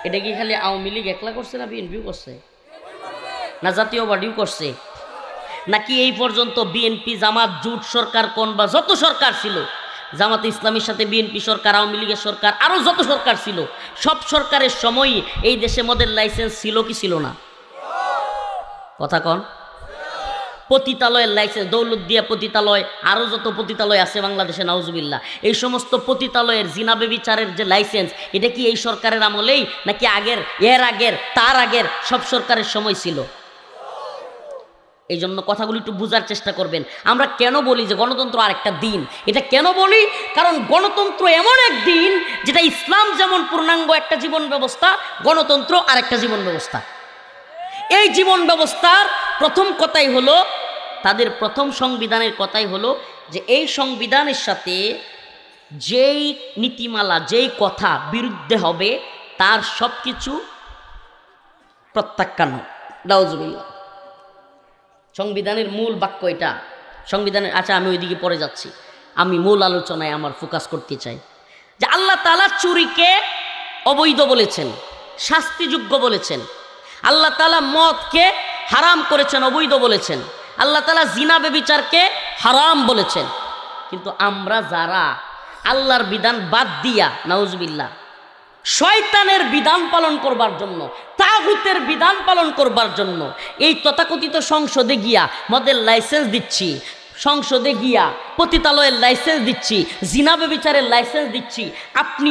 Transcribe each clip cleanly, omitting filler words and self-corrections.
এটা কি খালি আওয়ামী লীগ একলা করছে না বিএনপিও করছে না জাতীয় পার্টিও করছে নাকি এই পর্যন্ত বিএনপি জামাত জোট সরকার কোন বা যত সরকার ছিল জামাতে ইসলামীর সাথে বিএনপি সরকার আওয়ামী লীগের সরকার আরও যত সরকার ছিল সব সরকারের সময়ই এই দেশে মদের লাইসেন্স ছিল কি ছিল না কথা কন পতিতালয়ের লাইসেন্স দৌলতদিয়া পতিতালয় আরও যত পতিতালয় আছে বাংলাদেশে নাউজুবিল্লাহ এই সমস্ত পতিতালয়ের জিনা বেবিচারের যে লাইসেন্স এটা কি এই সরকারের আমলেই নাকি আগের এর আগের তার আগের সব সরকারের সময় ছিল এই জন্য কথাগুলো একটু বোঝার চেষ্টা করবেন আমরা কেন বলি যে গণতন্ত্র আরেকটা দিন এটা কেন বলি কারণ গণতন্ত্র এমন এক দিন যেটা ইসলাম যেমন পূর্ণাঙ্গ একটা জীবন ব্যবস্থা গণতন্ত্র আরেকটা জীবন ব্যবস্থা এই জীবন ব্যবস্থার প্রথম কথাই হলো তাদের প্রথম সংবিধানের কথাই হলো যে এই সংবিধানের সাথে যেই নীতিমালা যেই কথা বিরুদ্ধে হবে তার সব কিছু প্রত্যাখ্যান নাউজুবিল্লাহ সংবিধানের মূল বাক্য এটা সংবিধানের আচ্ছা আমি ওইদিকে পড়ে যাচ্ছি আমি মূল আলোচনায় আমার ফোকাস করতে চাই যে আল্লাহ তাআলা চুরিকে অবৈধ বলেছেন শাস্তিযোগ্য বলেছেন আল্লাহ তাআলা মদকে হারাম করেছেন অবৈধ বলেছেন আল্লাহ তাআলা জিনা ব্যভিচারকে হারাম বলেছেন কিন্তু আমরা যারা আল্লাহর বিধান বাদ দিয়া নাউজুবিল্লাহ শয়তানের বিধান পালন করবার জন্য তাগুতের বিধান পালন করবার জন্য এই তথাকথিত সংসদে গিয়া মদের লাইসেন্স দিচ্ছি সংসদে গিয়া পতিতালয়ের লাইসেন্স দিচ্ছি জিনা ব্যভিচারের লাইসেন্স দিচ্ছি আপনি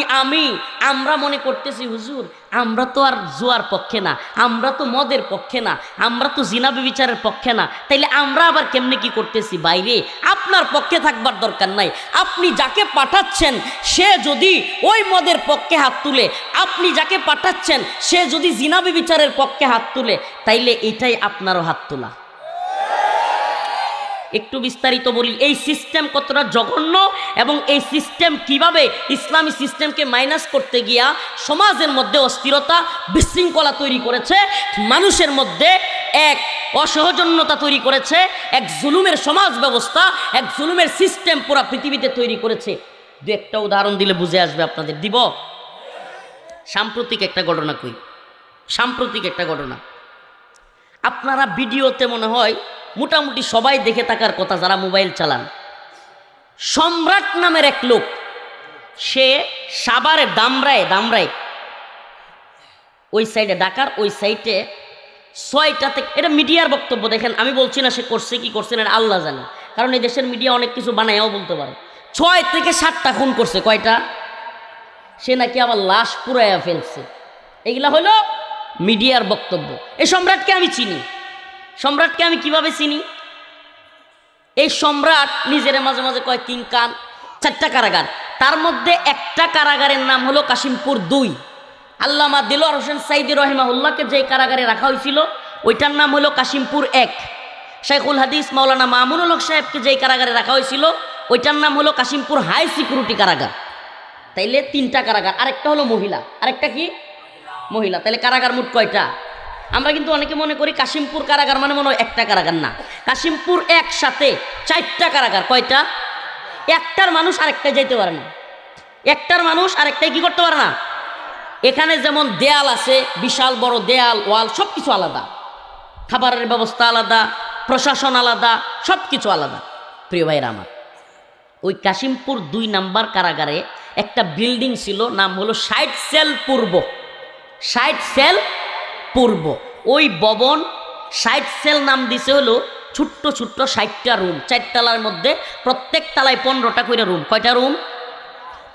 আমরা মনে করতেছি হুজুর আমরা তো আর জুয়ার পক্ষে না আমরা তো মদের পক্ষে না আমরা তো জিনা ব্যভিচারের পক্ষে না তাইলে আমরা আবার কেমনে কি করতেছি বাইরে আপনার পক্ষে থাকবার দরকার নাই আপনি যাকে পাঠাচ্ছেন সে যদি ওই মদের পক্ষে হাত তুলে আপনি যাকে পাঠাচ্ছেন সে যদি জিনা ব্যভিচারের পক্ষে হাত তুলে তাইলে এটাই আপনারও হাত তোলা একটু বিস্তারিত বলি এই সিস্টেম কতটা জঘন্য এবং এই সিস্টেম কিভাবে ইসলামী সিস্টেমকে মাইনাস করতে গিয়া সমাজের মধ্যে অস্থিরতা বিশৃঙ্খলা তৈরি করেছে মানুষের মধ্যে এক অসহজন্যতা তৈরি করেছে এক জুলুমের সমাজ ব্যবস্থা এক জুলুমের সিস্টেম পুরা পৃথিবীতে তৈরি করেছে দু একটা উদাহরণ দিলে বুঝে আসবে আপনাদের দিব সাম্প্রতিক একটা ঘটনা কই সাম্প্রতিক একটা ঘটনা আপনারা ভিডিওতে মনে হয় মোটামুটি সবাই দেখে থাকার কথা যারা মোবাইল চালান সম্রাট নামের এক লোক সে সাভারে দামরায় ওই সাইডে ঢাকার ওই সাইডে 6টা থেকে এটা মিডিয়ার বক্তব্য দেখেন আমি বলছি না সে করছে কি করছে না আল্লাহ জানে কারণ এই দেশের মিডিয়া অনেক কিছু বানায়ও বলতে পারে 6 থেকে 7টা খুন করছে কয়টা সে নাকি আবার লাশ পুরাইয়া ফেলছে এগুলা হলো মিডিয়ার বক্তব্য এই সম্রাটকে আমি চিনি সম্রাটকে আমি কিভাবে চিনি এই সম্রাট নিজের মাঝে মাঝে কয় 3 কান 4টা কারাগার তার মধ্যে একটা কারাগারের নাম হলো কাশিমপুর 2 আল্লামা দিলওয়ার হোসেন সাইদি রহিমাহুল্লাহকে যে কারাগারে রাখা হয়েছিল ওইটার নাম হলো কাশিমপুর 1 শাইখুল হাদিস মাওলানা মামুনুল হক সাহেবকে যে কারাগারে রাখা হয়েছিল ওইটার নাম হলো কাশিমপুর হাই সিকিউরিটি কারাগার তাইলে 3টা কারাগার আরেকটা হলো মহিলা আরেকটা কি মহিলা তাহলে কারাগার মোট কয়টা আমরা কিন্তু অনেকে মনে করি কাশিমপুর কারাগার মানে মনে হয় একটা কারাগার না কাশিমপুর একসাথে 4টা কারাগার কয়টা একটার মানুষ আরেকটায় যেতে পারে না একটার মানুষ আরেকটাই কি করতে পারে না এখানে যেমন দেয়াল আছে বিশাল বড় দেয়াল ওয়াল সব কিছু আলাদা খাবারের ব্যবস্থা আলাদা প্রশাসন আলাদা সব কিছু আলাদা প্রিয় ভাইরা আমার ওই কাশিমপুর 2 নাম্বার কারাগারে একটা বিল্ডিং ছিল নাম হলো 60 সেল পূর্ব 60 সেল পূর্ব ওই ভবন 60 সেল নাম দিছে হলো ছোট্ট ছোট্ট 60টা রুম 4 তলার মধ্যে প্রত্যেক তলায় 15টা কইরা রুম কয়টা রুম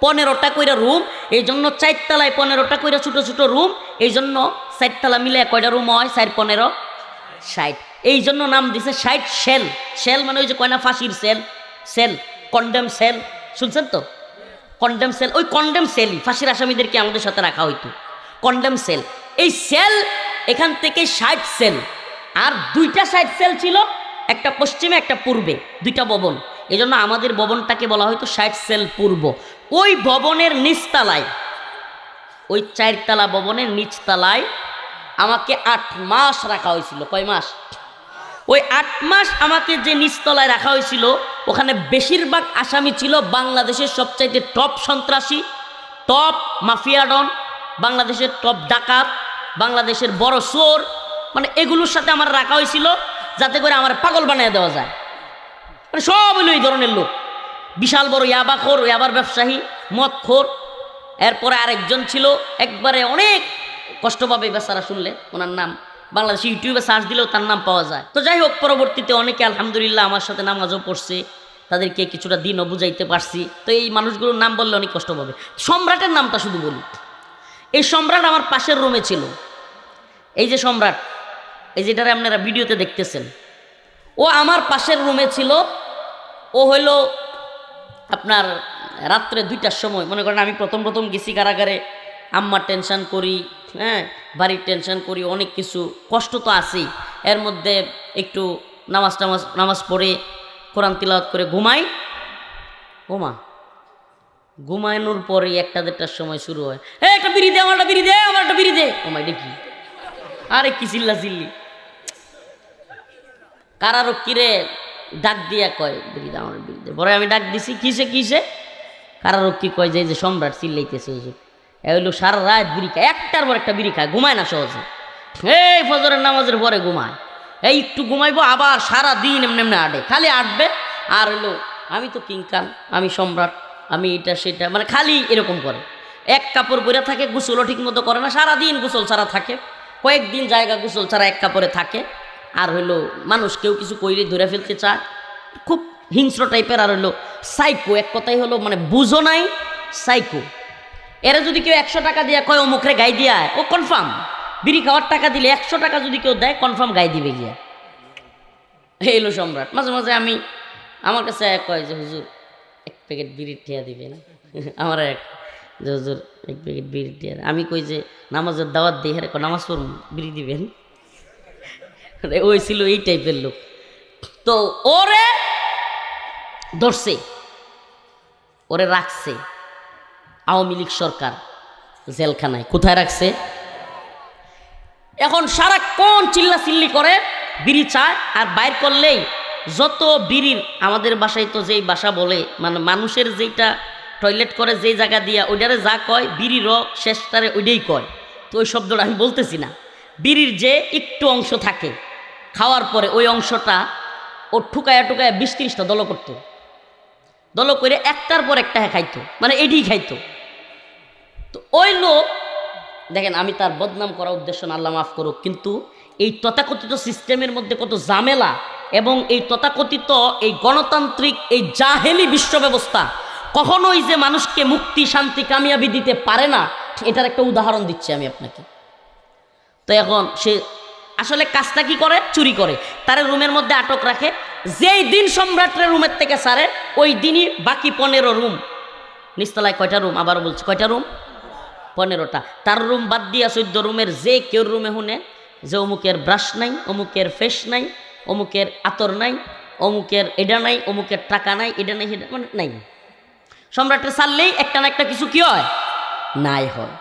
15টা কইরা রুম এই জন্য 4 তলায় 15টা কইরা ছোট ছোট রুম এই জন্য 4 তলা মিলে কয়টা রুম হয় 4 15 60 এই জন্য নাম দিছে 60 সেল সেল মানে ওই যে কয়না ফাঁসির সেল সেল কন্ডেম সেল শুনছেন তো কন্ডেম সেল ওই কন্ডেম সেলই ফাঁসির আসামিদেরকে আমাদের সাথে রাখা হইতো কন্ডেম সেল এই সেল এখান থেকে 60 সেল আর 2টা 60 সেল ছিল একটা পশ্চিমে একটা পূর্বে 2টা ভবন এই জন্য আমাদের ভবনটাকে বলা হয়তো 60 সেল পূর্ব ওই ভবনের নিচতলায় ওই 4 তলা ভবনের নিচতলায় আমাকে 8 মাস রাখা হয়েছিল কয় মাস ওই 8 মাস আমাকে যে নিচতলায় রাখা হয়েছিল ওখানে বেশিরভাগ আসামি ছিল বাংলাদেশের সবচাইতে টপ সন্ত্রাসী টপ মাফিয়া ডন বাংলাদেশের টপ ডাকাত, বাংলাদেশের বড় চোর, মানে এগুলোর সাথে আমার রাখা হয়েছিল যাতে করে আমার পাগল বানিয়ে দেওয়া যায়। মানে সব হলো এই ধরনের লোক, বিশাল বড় ইয়াবাখোর, ইয়াবার ব্যবসায়ী, মদখোর। এরপরে আরেকজন ছিল একবারে অনেক কষ্ট পাবে বেচারা শুনলে, ওনার নাম বাংলাদেশে ইউটিউবে সার্চ দিলেও তার নাম পাওয়া যায়। তো যাই হোক, পরবর্তীতে অনেকে আলহামদুলিল্লাহ আমার সাথে নামাজও পড়ছে, তাদেরকে কিছুটা দিনও বুঝাইতে পারছি। তো এই মানুষগুলোর নাম বললে অনেক কষ্ট পাবে। সম্রাটের নামটা শুধু বলি। এই সম্রাট আমার পাশের রুমে ছিল। এই যে সম্রাট, এই যেটারে আপনারা ভিডিওতে দেখতেছেন, ও আমার পাশের রুমে ছিল। ও হইল আপনার রাত্রে 2টার সময়, মনে করেন আমি প্রথম প্রথম গেছি কারাগারে, আম্মার টেনশন করি, হ্যাঁ, বাড়ির টেনশন করি, অনেক কিছু কষ্ট তো আছেই। এর মধ্যে একটু নামাজ পড়ে কোরআন তিলাওয়াত করে ঘুমানোর পরে 1-1:30টার সময় শুরু হয়, একটা বিড়ি দে, আমার একটা বিড়ি দে, আমার একটা বিড়ি দে। ওমা দেখি আরে কি চিল্লা চিল্লি। কারারক্ষীরে ডাক দিয়া কয় বিড়ি দে, আমার বিড়ি দে। পরে আমি ডাক দিছি, কিসে কারারক্ষী কয় যে সম্রাট চিল্লাইতেছে হুজুর। এ হইলো সারা রাত বিড়ি খায়, একটার পর একটা বিড়ি খায়, ঘুমায় না সহজে। এই ফজরের নামাজের পরে ঘুমায়, এই একটু ঘুমাইবো, আবার সারা দিন এমনি এমনি আডে, খালি আটবে। আর হইলো আমি তো কিংকান, আমি সম্রাট, আমি এটা সেটা, মানে খালি এরকম করে। এক কাপড় পরে থাকে, গোসলও ঠিক মতো করে না, সারাদিন গোসল ছাড়া থাকে, কয়েকদিন জায়গা গোসল ছাড়া এক কাপড়ে থাকে। আর হইলো মানুষ কেউ কিছু কইলে ধরে ফেলতে চায়, খুব হিংস্র টাইপের। আর হইলো সাইকো, এক কথাই হলো মানে বুঝো নাই সাইকো। এরা যদি কেউ 100 টাকা দিয়ে কয় ও মুখরে গাই দিয়া, ও কনফার্ম বিড়ি খাওয়ার টাকা দিলে 100 টাকা যদি কেউ দেয় কনফার্ম গাই দিবে গিয়া। এলো সম্রাট। মাঝে মাঝে আমার কাছে কয় যে হুজুর 1 প্যাকেট বিড়ির ঠেয়া দিবে না, আমার যে হুজুর 1 প্যাকেট বিড়ির ঠেয়া। আমি কই যে নামাজের দাওয়াত দিই, হ্যাঁ নামাজ পড়ব, বিড়ি দিবেন। ওই ছিল এই টাইপের লোক। তো ওরে ধরছে, ওরে রাখছে আওয়ামী লীগ সরকার জেলখানায়। কোথায় রাখছে? এখন সারাক্ষণ চিল্লা চিল্লি করে, বিড়ি চায়, আর বাইর করলেই যত বিড়ির, আমাদের বাসায় তো যেই বাসা বলে, মানে মানুষের যেইটা টয়লেট করে যেই জায়গা দিয়া, ওইটারে যা কয় বিড়িরও শেষটারে ওইটাই কয়। তো ওই শব্দটা আমি বলতেছি না। বিড়ির যে একটু অংশ থাকে খাওয়ার পরে, ওই অংশটা ও ঠুকায়া 20-30টা দল করতো, দল করে একটার পর একটা খাইতো, মানে এটাই খাইতো। তো ওই লোক দেখেন, আমি তার বদনাম করার উদ্দেশ্য না, আল্লাহ মাফ করুক, কিন্তু এই তথাকথিত সিস্টেমের মধ্যে কত ঝামেলা, এবং এই তথাকথিত এই গণতান্ত্রিক এই জাহেলি বিশ্ব ব্যবস্থা কখনোই যে মানুষকে মুক্তি, শান্তি, কামিয়াবি দিতে পারে না, এটার একটা উদাহরণ দিচ্ছি আমি আপনাকে। তো এখন সে আসলে কাজটা কি করে? চুরি করে, তার রুমের মধ্যে আটক রাখে। যেই দিন সম্রাটের রুমের থেকে সারে, ওই দিনই বাকি 15 রুম, নিচতলায় কয়টা রুম, আবার বলছি কয়টা রুম, 15টা, তার রুম বাদ দিয়া 14 রুমের যে কেউ রুমে শুনে যে অমুকের ব্রাশ নাই, অমুকের ফেস নাই, অমুকের আতর নাই, অমুকের এটা নাই, অমুকের টাকা নাই, এটা নাই, সেটা মানে নাই। সম্রাটের ছাড়লেই একটা না একটা কিছু কি হয়, নাই হয়।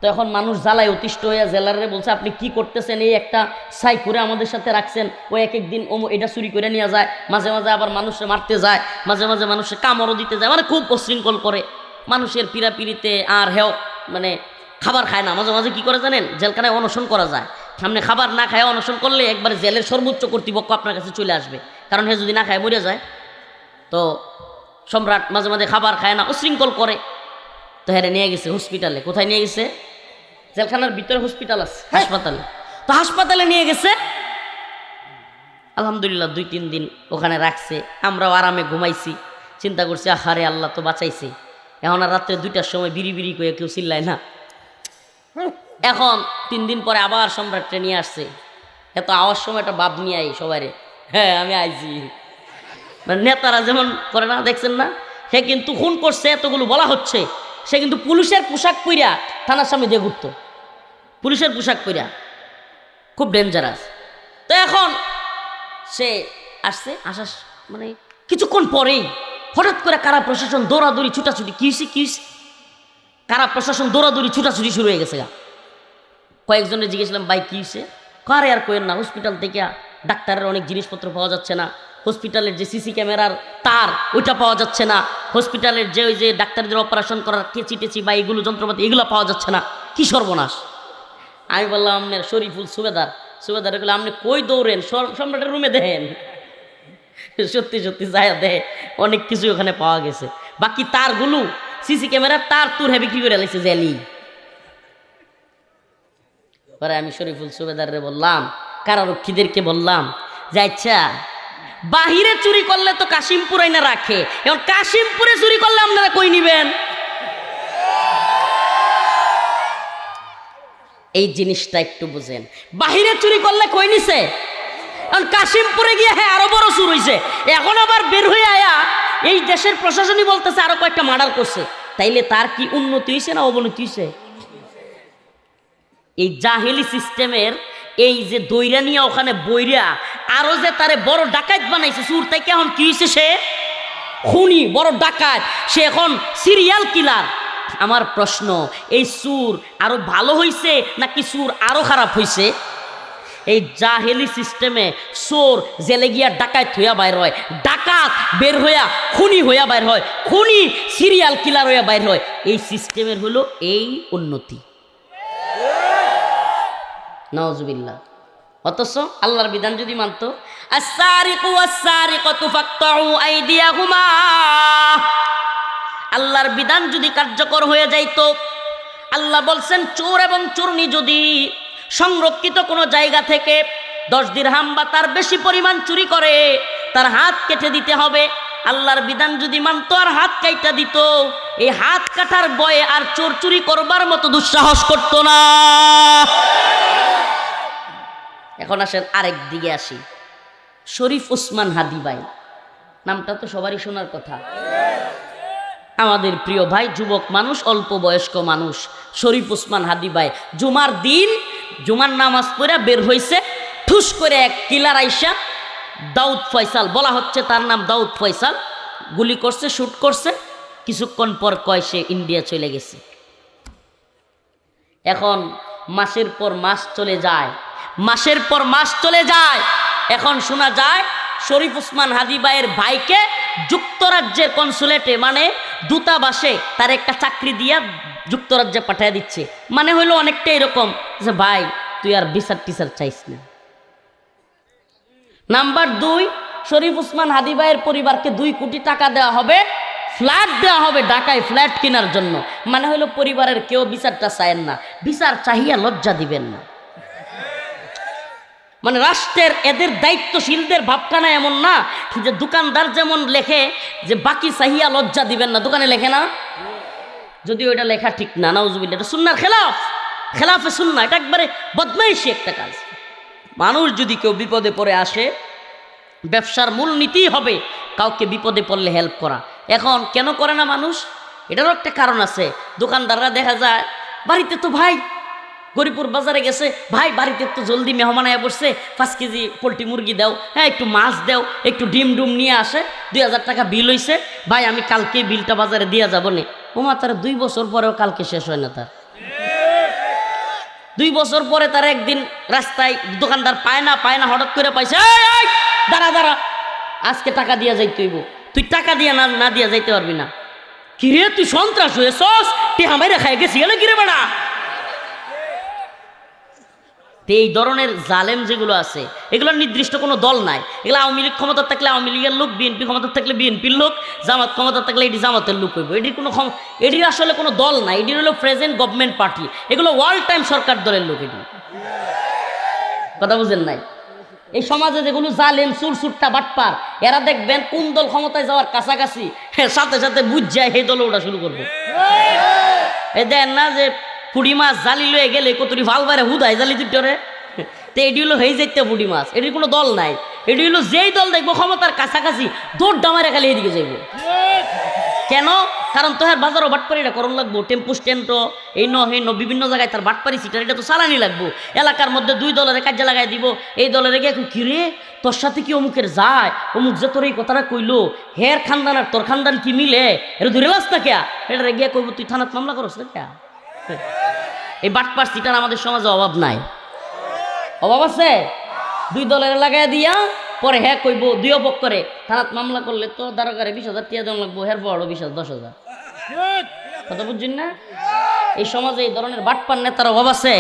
তো এখন মানুষ জ্বালায় অতিষ্ঠ হয়ে জেলারে বলছে, আপনি কি করতেছেন? এই একটা সাই করে আমাদের সাথে রাখছেন, ও এক একদিন এটা চুরি করে নিয়ে যায়, মাঝে মাঝে আবার মানুষে মারতে যায়, মাঝে মাঝে মানুষে কামড়ও দিতে যায়, মানে খুব অশৃঙ্খল করে মানুষের পিড়াপিড়িতে। আর হেও মানে খাবার খায় না, মাঝে মাঝে কি করে জানেন, জেলখানায় অনশন করা যায়। সামনে খাবার না খায় অনশন করলে একবার জেলের সর্বোচ্চ কর্তৃপক্ষ আপনার কাছে চলে আসবে, কারণ হে যদি না খায় মরে যায়। তো সম্রাট মাঝে মাঝে খাবার খায় না, অশৃঙ্খল করে। তো হ্যাঁ নিয়ে গেছে হসপিটালে। কোথায় নিয়ে গেছে? জেলখানার ভিতরে হসপিটাল আছে, হাসপাতালে। তো হাসপাতালে নিয়ে গেছে, আলহামদুলিল্লাহ 2-3 দিন ওখানে রাখছে। আমরাও আরামে ঘুমাইছি, চিন্তা করছি আহারে আল্লাহ তো বাঁচাইছে। এখন আর রাত্রে 2টার সময় বিড়ি বিড়ি করে কেউ চিল্লায় না। এখন 3 দিন পরে আবার সম্রাটকে নিয়ে আসছে। এত আওয়ার সময় একটা বাপ নিয়ে আই সবাই, হ্যাঁ আমি আইছি, মানে নেতারা যেমন করে না, দেখছেন না? সে কিন্তু খুন করছে, এতগুলো বলা হচ্ছে, সে কিন্তু পুলিশের পোশাক পইরা থানার সামনে দিয়ে ঘুরতো, পুলিশের পোশাক পইরা, খুব ডেঞ্জারাস। তো এখন সে আসছে, আসার মানে কিছুক্ষণ পরেই হঠাৎ করে কারা প্রশাসন দৌড়াদৌড়ি ছুটাছুটি, কি হয়েছে কারা প্রশাসন দৌড়াদৌড়ি ছুটাছুটি শুরু হয়ে গেছে গা। কয়েকজনে জিজ্ঞেসলাম ভাই কি হয়েছে? কারে আর কোয়েন না, হসপিটাল থেকে ডাক্তারের অনেক জিনিসপত্র পাওয়া যাচ্ছে না, হসপিটালের যে সিসি ক্যামেরার তার ওইটা পাওয়া যাচ্ছে না, হসপিটালের যে ওই যে ডাক্তারদের অপারেশন করার কেচি টেচি বা এগুলো যন্ত্রপাতি এগুলো পাওয়া যাচ্ছে না। কি সর্বনাশ। আমি বললাম আপনার শরীফুল সুবেদার। সুবেদার বলে আপনি কই দৌড়েন, সম্রাটের রুমে দেখেন। সত্যি সত্যি যায় দেয়, অনেক কিছু ওখানে পাওয়া গেছে। বাকি তারগুলো সিসি ক্যামেরার তার তুর হ্যাঁ বিক্রি করে লাগছে জেলি। পরে আমি শরীফুল সুবেদারে বললাম, কারারক্ষীদেরকে বললাম যে আচ্ছা বাহিরে চুরি করলে তো কাশিমপুর আইনা রাখে, এখন কাশিমপুরে চুরি করলে আপনারা কই নিবেন? এই জিনিসটা একটু বুঝেন। বাহিরে চুরি করলে কই নিছে, এখন কাশিমপুরে গিয়ে হ্যাঁ আরো বড় চুর হইছে। এখন আবার বের হয়ে আয়া এই দেশের প্রশাসনই বলতেছে আরো কয়েকটা মার্ডার করছে। তাইলে তার কি উন্নতি হয়েছে না অবনতি হয়েছে? এই জাহেলি সিস্টেমের এই যে দইরা নিয়ে ওখানে বইরা আরো যে তারে বড় ডাকাত বানাইছে চুর, তাই এখন কি হয়েছে? সে খুনি, বড় ডাকাত, সে এখন সিরিয়াল কিলার। আমার প্রশ্ন, এই চুর আরো ভালো হইছে নাকি চুর আরো খারাপ হইছে? এই জাহেলি সিস্টেমে চোর জেলে গিয়া ডাকাত হইয়া বাইর হয়, ডাকাত বের হইয়া খুনি হইয়া বাইর হয়, খুনি সিরিয়াল কিলার হইয়া বাইর হয়। এই সিস্টেমের হলো এই উন্নতি। নাউজুবিল্লাহ। অথচ আল্লাহর বিধান যদি মানতো, আস-সারিকু ওয়াস-সারিকাতু ফাকতাউ আইদিয়াহুমা, আল্লাহর বিধান যদি কার্যকর হয়ে যাইতো, আল্লাহ বলছেন চোর এবং চোরনি যদি সংরক্ষিত কোনো জায়গা থেকে 10 দিরহাম বা তার বেশি পরিমাণ চুরি করে, তার হাত কেটে দিতে হবে। আল্লাহর বিধান যদি মানতো আর হাত কাইটা দিত, এই হাত কাটার ভয়ে আর চোর চুরি করবার মতো দুঃসাহস করতো না। এখন আসেন আরেক দিকে আসি। শরীফ ওসমান হাদি ভাই, নামটা তো সবারই শোনার কথা। আমাদের প্রিয় ভাই, যুবক মানুষ, অল্প বয়স্ক মানুষ, শরীফ ওসমান হাদি ভাই জুমার দিন জুমার নামাজ পড়ে বের হইছে, ঠুস করে এক কিলার আইসা দাউদ ফয়সাল, বলা হচ্ছে তার নাম দাউদ ফয়সাল, গুলি করছে, শুট করছে। কিছুক্ষণ পর কয় সে ইন্ডিয়া চলে গেছে। এখন মাসের পর মাস চলে যায়, মাসের পর মাস চলে যায়। এখন শোনা যায় শরীফ ওসমান হাদি ভাইয়ের ভাইকে যুক্তরাজ্যের কনসুলেটে মানে দূতাবাসে তার একটা চাকরি দিয়া যুক্তরাজ্যে পাঠিয়ে দিচ্ছে। মানে হইলো অনেকটা এরকম যে ভাই তুই আর বিচার টিচার চাইস না। নাম্বার 2, শরীফ ওসমান হাদি ভাইয়ের পরিবারকে 2 কোটি টাকা দেওয়া হবে, ফ্ল্যাট দেওয়া হবে ঢাকায় ফ্ল্যাট কেনার জন্য। মানে হইলো পরিবারের কেউ বিচারটা চায়েন না, বিচার চাহিয়া লজ্জা দিবেন না। মানে রাষ্ট্রের এদের দায়িত্বশীলদের ভাবখানা এমন না যে দোকানদার যেমন লেখে যে বাকি চাহিয়া লজ্জা দিবেন না, দোকানে লেখে না, যদিও এটা লেখা ঠিক না, নাউজুবিল্লাহ, এটা সুন্নাহর খেলাফ, খেলাফে সুন্নাহ, এটা একবারে বদমাইশি একটা কাজ। মানুষ যদি কেউ বিপদে পড়ে আসে, ব্যবসার মূল নীতি হবে কাউকে বিপদে পড়লে হেল্প করা। এখন কেন করে না মানুষ? এটারও একটা কারণ আছে। দোকানদাররা দেখা যায় বাড়িতে তো ভাই গরিপুর বাজারে গেছে, ভাই বাড়িতে তো জলদি মেহমান আয়া পড়ছে, 5 কেজি পোলট্রি মুরগি দাও, হ্যাঁ একটু মাছ দাও, একটু ডিম ডুম নিয়ে আসে, 2000 টাকা বিল হইছে, ভাই আমি কালকে বিলটা বাজারে দিয়ে যাবো নে। ওমা তার 2 বছর পরেও কালকে শেষ হয় না। তার 2 বছর পরে তার একদিন রাস্তায় দোকানদার পায় না হঠাৎ করে পাইছে, এই দাঁড়া দাঁড়া, আজকে টাকা দিয়া যাইতে হইব, তুই টাকা দিয়া না দিয়া যাইতে পারবি না। কিরে তুই সন্ত্রাস হয়েছস, তুই আমায় খাই গেছি গেলে কিরে বেড়া। এই ধরনের জালেম যেগুলো আছে, এগুলোর নির্দিষ্ট কোনো দল নাই। এগুলো আওয়ামী লীগ ক্ষমতা থাকলে আওয়ামী লীগের লোক, বিএনপি ক্ষমতা থাকলে বিএনপির লোক, জামাত ক্ষমতা থাকলে এটি জামাতের লোক হইব। এটির আসলে কোনো দল নাই, এটি হলো প্রেজেন্ট গভর্নমেন্ট পার্টি, এগুলো ওয়াল টাইম সরকার দলের লোক। এটি কথা বুঝেন নাই? এই সমাজে যেগুলো জালেম চুর সুট্টা বাটপার, এরা দেখবেন কোন দল ক্ষমতায় যাওয়ার কাছাকাছি সাথে সাথে বুঝ যায় সেই দলে ওটা শুরু করবে। এই দেন না যে পুঁটি মাছ জালি লয়ে গেলে কতটি ভাল বাইরে হুদায় জালি দুটোরে, তো এটি হলো হয়ে যাইতে পুঁটি মাছ। এটির কোনো দল নাই, এটি হলো যেই দল দেখবো ক্ষমতার কাছাকাছি দৌড় ডামারে খালি এদিকে যাইব। কেন? কারণ তোহার বাজারও বাটপারি এটা করণ লাগবো, টেম্পু স্ট্যান্ডও এই ন বিভিন্ন জায়গায় তার বাটপারি সিটার এটা তো চালানি লাগবো। এলাকার মধ্যে 2 দলের কাজে লাগাই দিব, এই দলের গিয়ে এখন কিরে তোর সাথে কি অমুকের যায়, অমুক যে তোর এই কথাটা কইলো, হের খানদান আর তোর খানদান কি মিলে, এটা ধরে লাস না কেয়া, এটা গিয়ে কইব তুই থানাত মামলা করস না কেয়া। এই বাটপার সিটার আমাদের সমাজে অভাব নাই, অভাব আছে? 2 দলের লাগাই দিয়া পরে হ্যাঁ কইব 2 অপক করে থানাত মামলা করলে তো দারোগারে 20,000 টিয়া দেওয়া লাগবো, হের বড় 20,000 10,000। কথা বুঝছেন না? এই সমাজে এই ধরনের বাটপার নেতার অভাব আছে।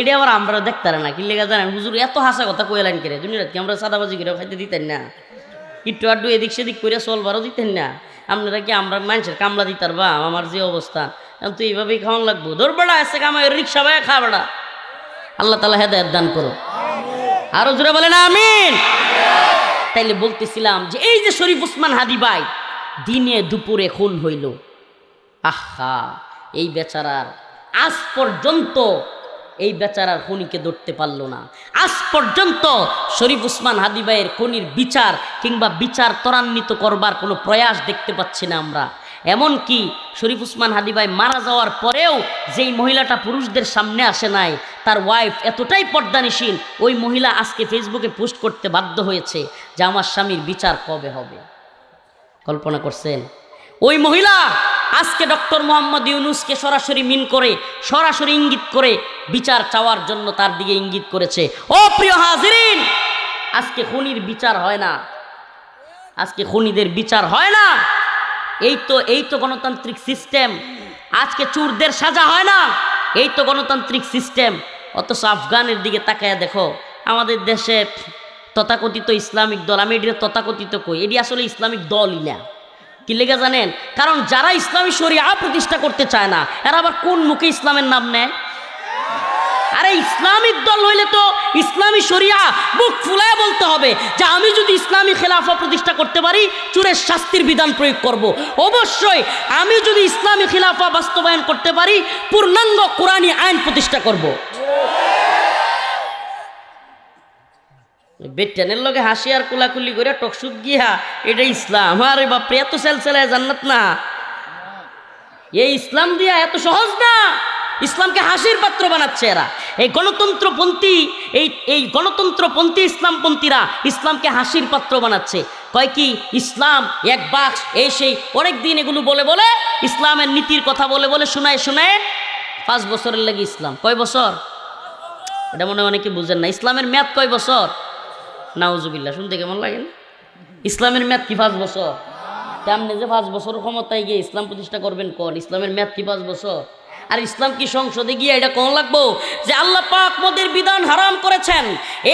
এটা আবার আমরা দেখতে না কি লেগে জানেন, হুজুর এত হাসা কথা কইলেন করে দুনিয়া কি আমরা সাদাবাজি করে খাইতে দিতেন না, একটু আড্ডু এদিক সেদিক করে চলবারও দিতেন না। আপনারা কি আমরা মানুষের কামলা দিতার বা আমার যে অবস্থা এখন তো এইভাবেই খাওয়ান লাগবো, ধরবেড়া এসে কামাই রিক্সা ভাই খা বেড়া। আল্লাহ তাআলা হেদায়েত দান করো, আরো জোরে বলেন আমিন। তাইলে বলতেছিলাম যে এই যে শরীফ ওসমান হাদি ভাই দিনে দুপুরে খুন হইল, আহা এই বেচারার আজ পর্যন্ত এই বেচারার খুনিকে ধরতে পারলো না। আজ পর্যন্ত শরীফ ওসমান হাদি ভাইয়ের খুনির বিচার কিংবা বিচার ত্বরান্বিত করবার কোনো প্রয়াস দেখতে পাচ্ছি না আমরা। এমনকি শরীফ ওসমান হাদি ভাই মারা যাওয়ার পরেও যেই মহিলাটা পুরুষদের সামনে আসে নাই, তার ওয়াইফ এতটাই পর্দানিসীন, ওই মহিলা আজকে ফেসবুকে পোস্ট করতে বাধ্য হয়েছে যে আমার স্বামীর বিচার কবে হবে। কল্পনা করছেন? ওই মহিলা আজকে ডক্টর মোহাম্মদ ইউনূসকে সরাসরি মিন করে, সরাসরি ইঙ্গিত করে বিচার চাওয়ার জন্য তার দিকে ইঙ্গিত করেছে। ও প্রিয় হাজিরিন, আজকে খুনির বিচার হয় না, আজকে খুনিদের বিচার হয় না। এই তো গণতান্ত্রিক সিস্টেম। আজকে চোরদের সাজা হয় না, এই তো গণতান্ত্রিক সিস্টেম। অথচ আফগানের দিকে তাকায়া দেখো, আমাদের দেশে তথাকথিত ইসলামিক দল, আমি এটি তথাকথিত কই, এটি আসলে ইসলামিক দলই না। কি লেগে জানেন? কারণ যারা ইসলামী শরিয়া প্রতিষ্ঠা করতে চায় না, এরা আবার কোন মুখে ইসলামের নাম নেয়? আরে ইসলামিক দল হইলে তো ইসলামী শরিয়া বুক ফুলায় বলতে হবে যে আমি যদি ইসলামী খেলাফা প্রতিষ্ঠা করতে পারি চোরের শাস্তির বিধান প্রয়োগ করব। অবশ্যই আমি যদি ইসলামী খেলাফা বাস্তবায়ন করতে পারি পূর্ণাঙ্গ কোরআনী আইন প্রতিষ্ঠা করব। বেটেনের লগে হাসি আর কুলাকুলি করে টকশুক গিয়া এটা ইসলাম। আরে বাপরে, এত সেলসেলায় জান্নাত না, এই ইসলাম দিয়া এত সহজ না। ইসলামকে হাসির পাত্র বানাচ্ছে এরা, এই গণতন্ত্রপন্থী ইসলামপন্থীরা ইসলামকে হাসির পাত্র বানাচ্ছে। কয় কি ইসলাম এক বাক্স, এই সেই অনেক দিন এগুলো বলে বলে ইসলামের নীতির কথা বলে বলে শোনায় 5 বছরের লাগে ইসলাম। কয় বছর? এটা মনে অনেকে বুঝেন না। ইসলামের মেয়াদ কয় বছর? নাউজুবিল্লাহ, শুনতে কেমন লাগে না? ইসলামের মেয়াদ কি 5 বছর? তেমনি যে 5 বছর ক্ষমতায় গিয়ে ইসলাম প্রতিষ্ঠা করবেন কোন? ইসলামের মেয়াদ কি 5 বছর? আর ইসলাম কি সংসদে গিয়ে এটা কোন লাগবো যে আল্লাহ পাক মদের বিধান হারাম করেছেন?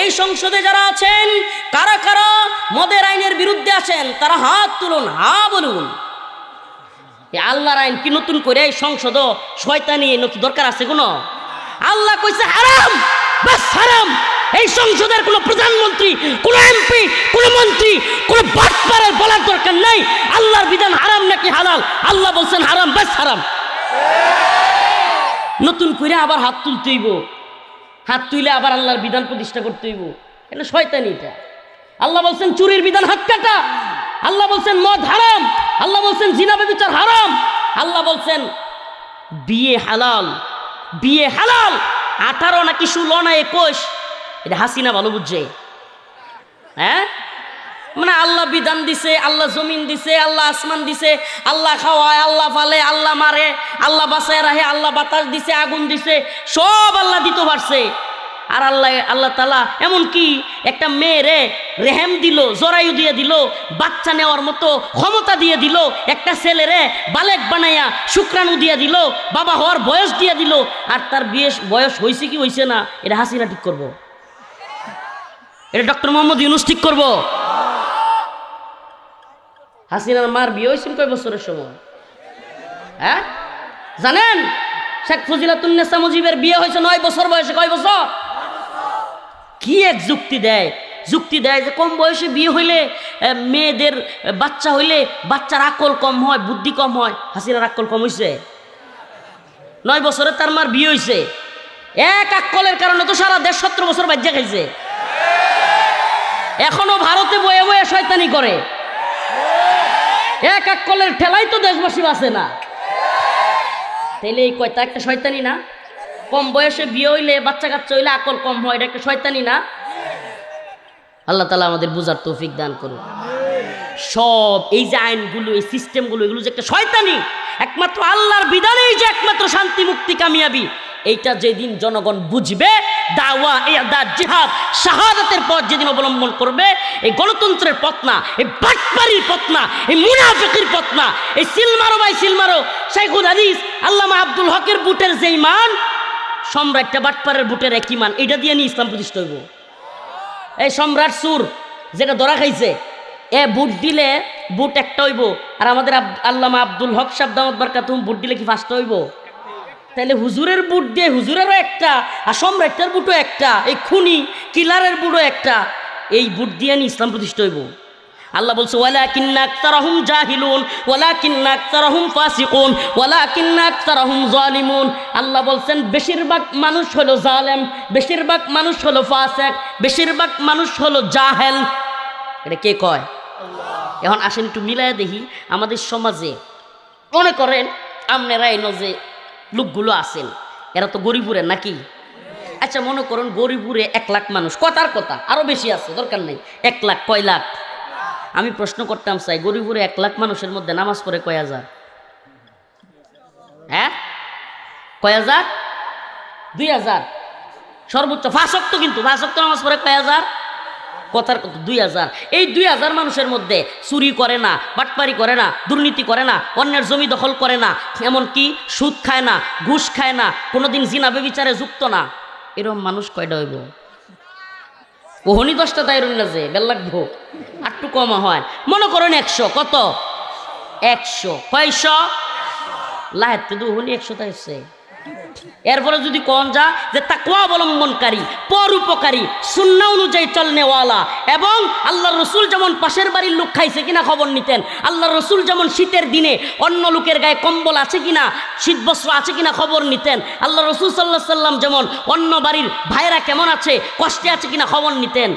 এই সংসদে যারা আছেন, কারা কারা মদের আইনের বিরুদ্ধে আছেন তারা হাত তুলুন, হা বলুন। আল্লাহর আইন কি নতুন করে এই সংসদ শয়তানি নতুন দরকার আছে কোনো? আল্লাহ কইছে হারাম, বাস হারাম। এই সংসদের কোনো প্রধানমন্ত্রী, কোনো এমপি, কোনো মন্ত্রী, কোনো বাটপারের বলার দরকার নাই আল্লাহর বিধান হারাম নাকি হালাল। আল্লাহ বলছেন হারাম, বাস হারাম। নতুন করে আবার হাত তুলতে হইব, হাত তুলে আবার আল্লাহর বিধান প্রতিষ্ঠা করতে হইব। এটা শয়তানি। এটা আল্লাহ বলছেন চুরির বিধান হাত কাটা, আল্লাহ বলছেন মদ হারাম, আল্লাহ বলছেন জিনা ব্যভিচার হারাম, আল্লাহ বলছেন বিয়ে হালাল। বিয়ে হালাল 18 নাকি 16 না 21, এটা হাসিনা ভালো বুঝছে। হ্যাঁ, মানে আল্লাহ বিধান দিছে, আল্লাহ জমিন দিছে, আল্লাহ আসমান দিছে, আল্লাহ খাওয়ায়, আল্লাহ ফালে, আল্লাহ মারে, আল্লাহ বাঁচায় রাখে, আল্লাহ বাতাস দিছে, আগুন দিছে, সব আল্লাহ দিতে পারছে। আর আল্লাহ তাআলা এমনকি একটা মেয়েরে রেহেম দিল, জরায়ু দিয়ে দিল, বাচ্চা নেওয়ার মতো ক্ষমতা দিয়ে দিল, একটা ছেলেরে বালেক বানাইয়া শুক্রাণু দিয়ে দিল, বাবা হওয়ার বয়স দিয়ে দিল। আর তার বয়স হয়েছে কি হয়েছে না এটা হাসিনা ঠিক করব? এটা ডক্টর মোহাম্মদ ইউনূস ঠিক করব? হাসিনার মার বিয়ে হয়েছিল কয় বছরের সময়? হ্যাঁ জানেন? শেখ ফজিলাতুন্নেসা মুজিবের বিয়ে হয়েছে 9 বছর বয়সে। কয় বছর? কি এক যুক্তি দেয়, যুক্তি দেয় যে কম বয়সে বিয়ে হইলে মেয়েদের বাচ্চা হইলে বাচ্চার আকল কম হয়, বুদ্ধি কম হয়। হাসিনার আকল কম হয়েছে? 9 বছরে তার মার বিয়ে হয়েছে। এক আকলের কারণে তো সারা দেশ 17 বছর বাজ্যা খাইছে। এখনো ভারতে বয়ে বয়ে শয়তানি করে। এক আকলের ঠেলাই তো দেশবাসী বাঁচে না। তাইলে এই কয়টা একটা শয়তানি না? কম বয়সে বিয়ে হইলে বাচ্চা কাচ্চা হইলে আকল কম হয়, এটা একটা শয়তানি না? আল্লাহ তাআলা আমাদের বুঝার তৌফিক দান করুন। সব এই যে আইনগুলো, এই সিস্টেমগুলো, এগুলো যে একটা শয়তানি। একমাত্র আল্লাহর বিধানেই যে একমাত্র শান্তি, মুক্তি, কামিয়াবি, এইটা যেদিন জনগণ বুঝবে দাওয়া ইরদাদ জিহাদ শাহাদাতের পথ যেদিন অবলম্বন করবে, এই গণতন্ত্রের পথ না, এই বাটপাড়ির পথ না, এই মুনাফিকের পথ না, এই সিলমারো ভাই সিলমারো শাইখুল হাদিস আল্লামা আব্দুল হকের বুটের যে মান, সম্রাটটা বাটপাড়ের বুটের একই মান, এটা দিয়ে নিয়ে ইসলাম প্রতিষ্ঠা হইব। এই সম্রাট সুর যেটা ধরা খাইছে, এ বুট দিলে বুট একটা হইব, আর আমাদের আল্লামা আব্দুল হক সাহেব দামাত বারকাতুহুম বুট দিলে কি ফার্স্ট হইব? তাহলে হুজুরের বুট দিয়ে হুজুরেরও একটা, আর সম্রাটের বুটও একটা, এই খুনি কিলারের বুটও একটা, এই বুট দিয়ে নিয়ে ইসলাম প্রতিষ্ঠা হইব। আল্লাহ বলছে ওয়ালাকিন্না আকতারাহুম জাহিলুন ওয়ালাকিন্না আকতারাহুম ফাসিকুন ওয়ালাকিন্না আকতারাহুম জালিমুন। আল্লাহ বলছেন বেশিরভাগ মানুষ হলো জালেম, বেশিরভাগ মানুষ হলো ফাসিক, বেশিরভাগ মানুষ হলো জাহেল। এটা কে কয়? এখন আসেন একটু মিলায় দেখি আমাদের সমাজে। মনে করেন আপনারা এনো যে লোকগুলো আছেন, এরা তো গরিবুরের নাকি? আচ্ছা মনে করেন গরিবুরে 1 লাখ মানুষ, কথার কথা আরো বেশি আছে, দরকার নেই। 1 লাখ কয় লাখ? আমি প্রশ্ন করতাম চাই, গরিবুরে 1 লাখ মানুষের মধ্যে নামাজ পড়ে কয় হাজার? হ্যাঁ, কয় হাজার? 2000 সর্বোচ্চ। 5 ওয়াক্ত, কিন্তু 5 ওয়াক্ত নামাজ পড়ে কয় হাজার? কথার কত? 2000। এই 2000 মানুষের মধ্যে চুরি করে না, বাটপারি করে না, দুর্নীতি করে না, অন্যের জমি দখল করে না, এমনকি সুদ খায় না, ঘুষ খায় না, কোনোদিন জিনা ব্যভিচারে যুক্ত না, এরকম মানুষ কয়টা হইব? ওহনি 10টা তাই রইল না যে বেল লাগবো, একটু কম হয়। মনে করেন 100, কত? 100 কয়শো? লাহেতে ওহনি 100 তাইছে। এরপরে যদি কোন যা যে তাকওয়া অবলম্বনকারী, পরোপকারী, সুন্নাহ অনুযায়ী চলনেওয়ালা, এবং আল্লাহর রসুল যেমন পাশের বাড়ির লোক খাইছে কিনা খবর নিতেন, আল্লাহর রসুল যেমন শীতের দিনে অন্য লোকের গায়ে কম্বল আছে কিনা, শীত বস্ত্র আছে কিনা খবর নিতেন, আল্লাহ রসুল সাল্লাল্লাহু আলাইহি সাল্লাম যেমন অন্য বাড়ির ভাইরা কেমন আছে, কষ্টে আছে কিনা খবর নিতেন।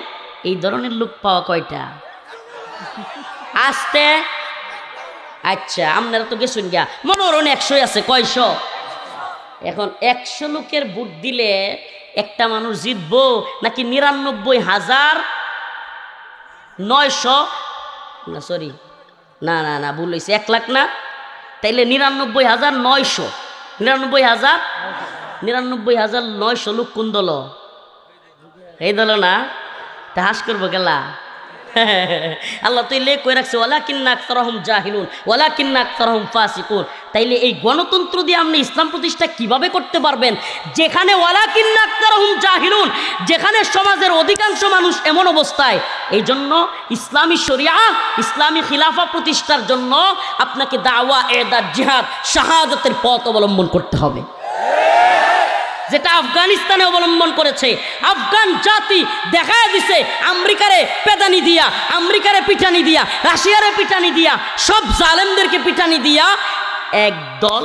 এই ধরনের লোক পাওয়া কয়টা? আসতে। আচ্ছা আপনারা তো গেছেন গিয়া, মনে করেন 100 আছে, কয়শো? এখন 100 লোকের ভোট দিলে একটা মানুষ জিতবো নাকি 99,900? না সরি, না না না ভুল হয়েছে, 1 লাখ না, তাইলে 99,900, 99,900 লোক কোন দল? এই দল না? তা হাস করবো গেলা। আল্লাহ তো এলে কই রাখছে ওয়ালাকিন্না আকতারাহুম জাহিলুন ওয়ালাকিন্না আকতারাহুম ফাসিকুন। তাইলে এই গণতন্ত্র দিয়ে আপনি ইসলাম প্রতিষ্ঠা কিভাবে করতে পারবেন যেখানে ওয়ালাকিন্না আকতারাহুম জাহিলুন, যেখানে সমাজের অধিকাংশ মানুষ এমন অবস্থায়? এই জন্য ইসলামী শরিয়া, ইসলামী খিলাফা প্রতিষ্ঠার জন্য আপনাকে দাওয়া ইরদাদ জিহাদ শাহাদাতের পথ অবলম্বন করতে হবে, যেটা আফগানিস্তানে অবলম্বন করেছে। আফগান জাতি দেখায় দিছে আমেরিকারে পেদানি দিয়া, আমেরিকারে পিটানি দিয়া, রাশিয়ারে পিটানি দিয়া, সব জালেমদেরকে পিটানি দিয়া, একদল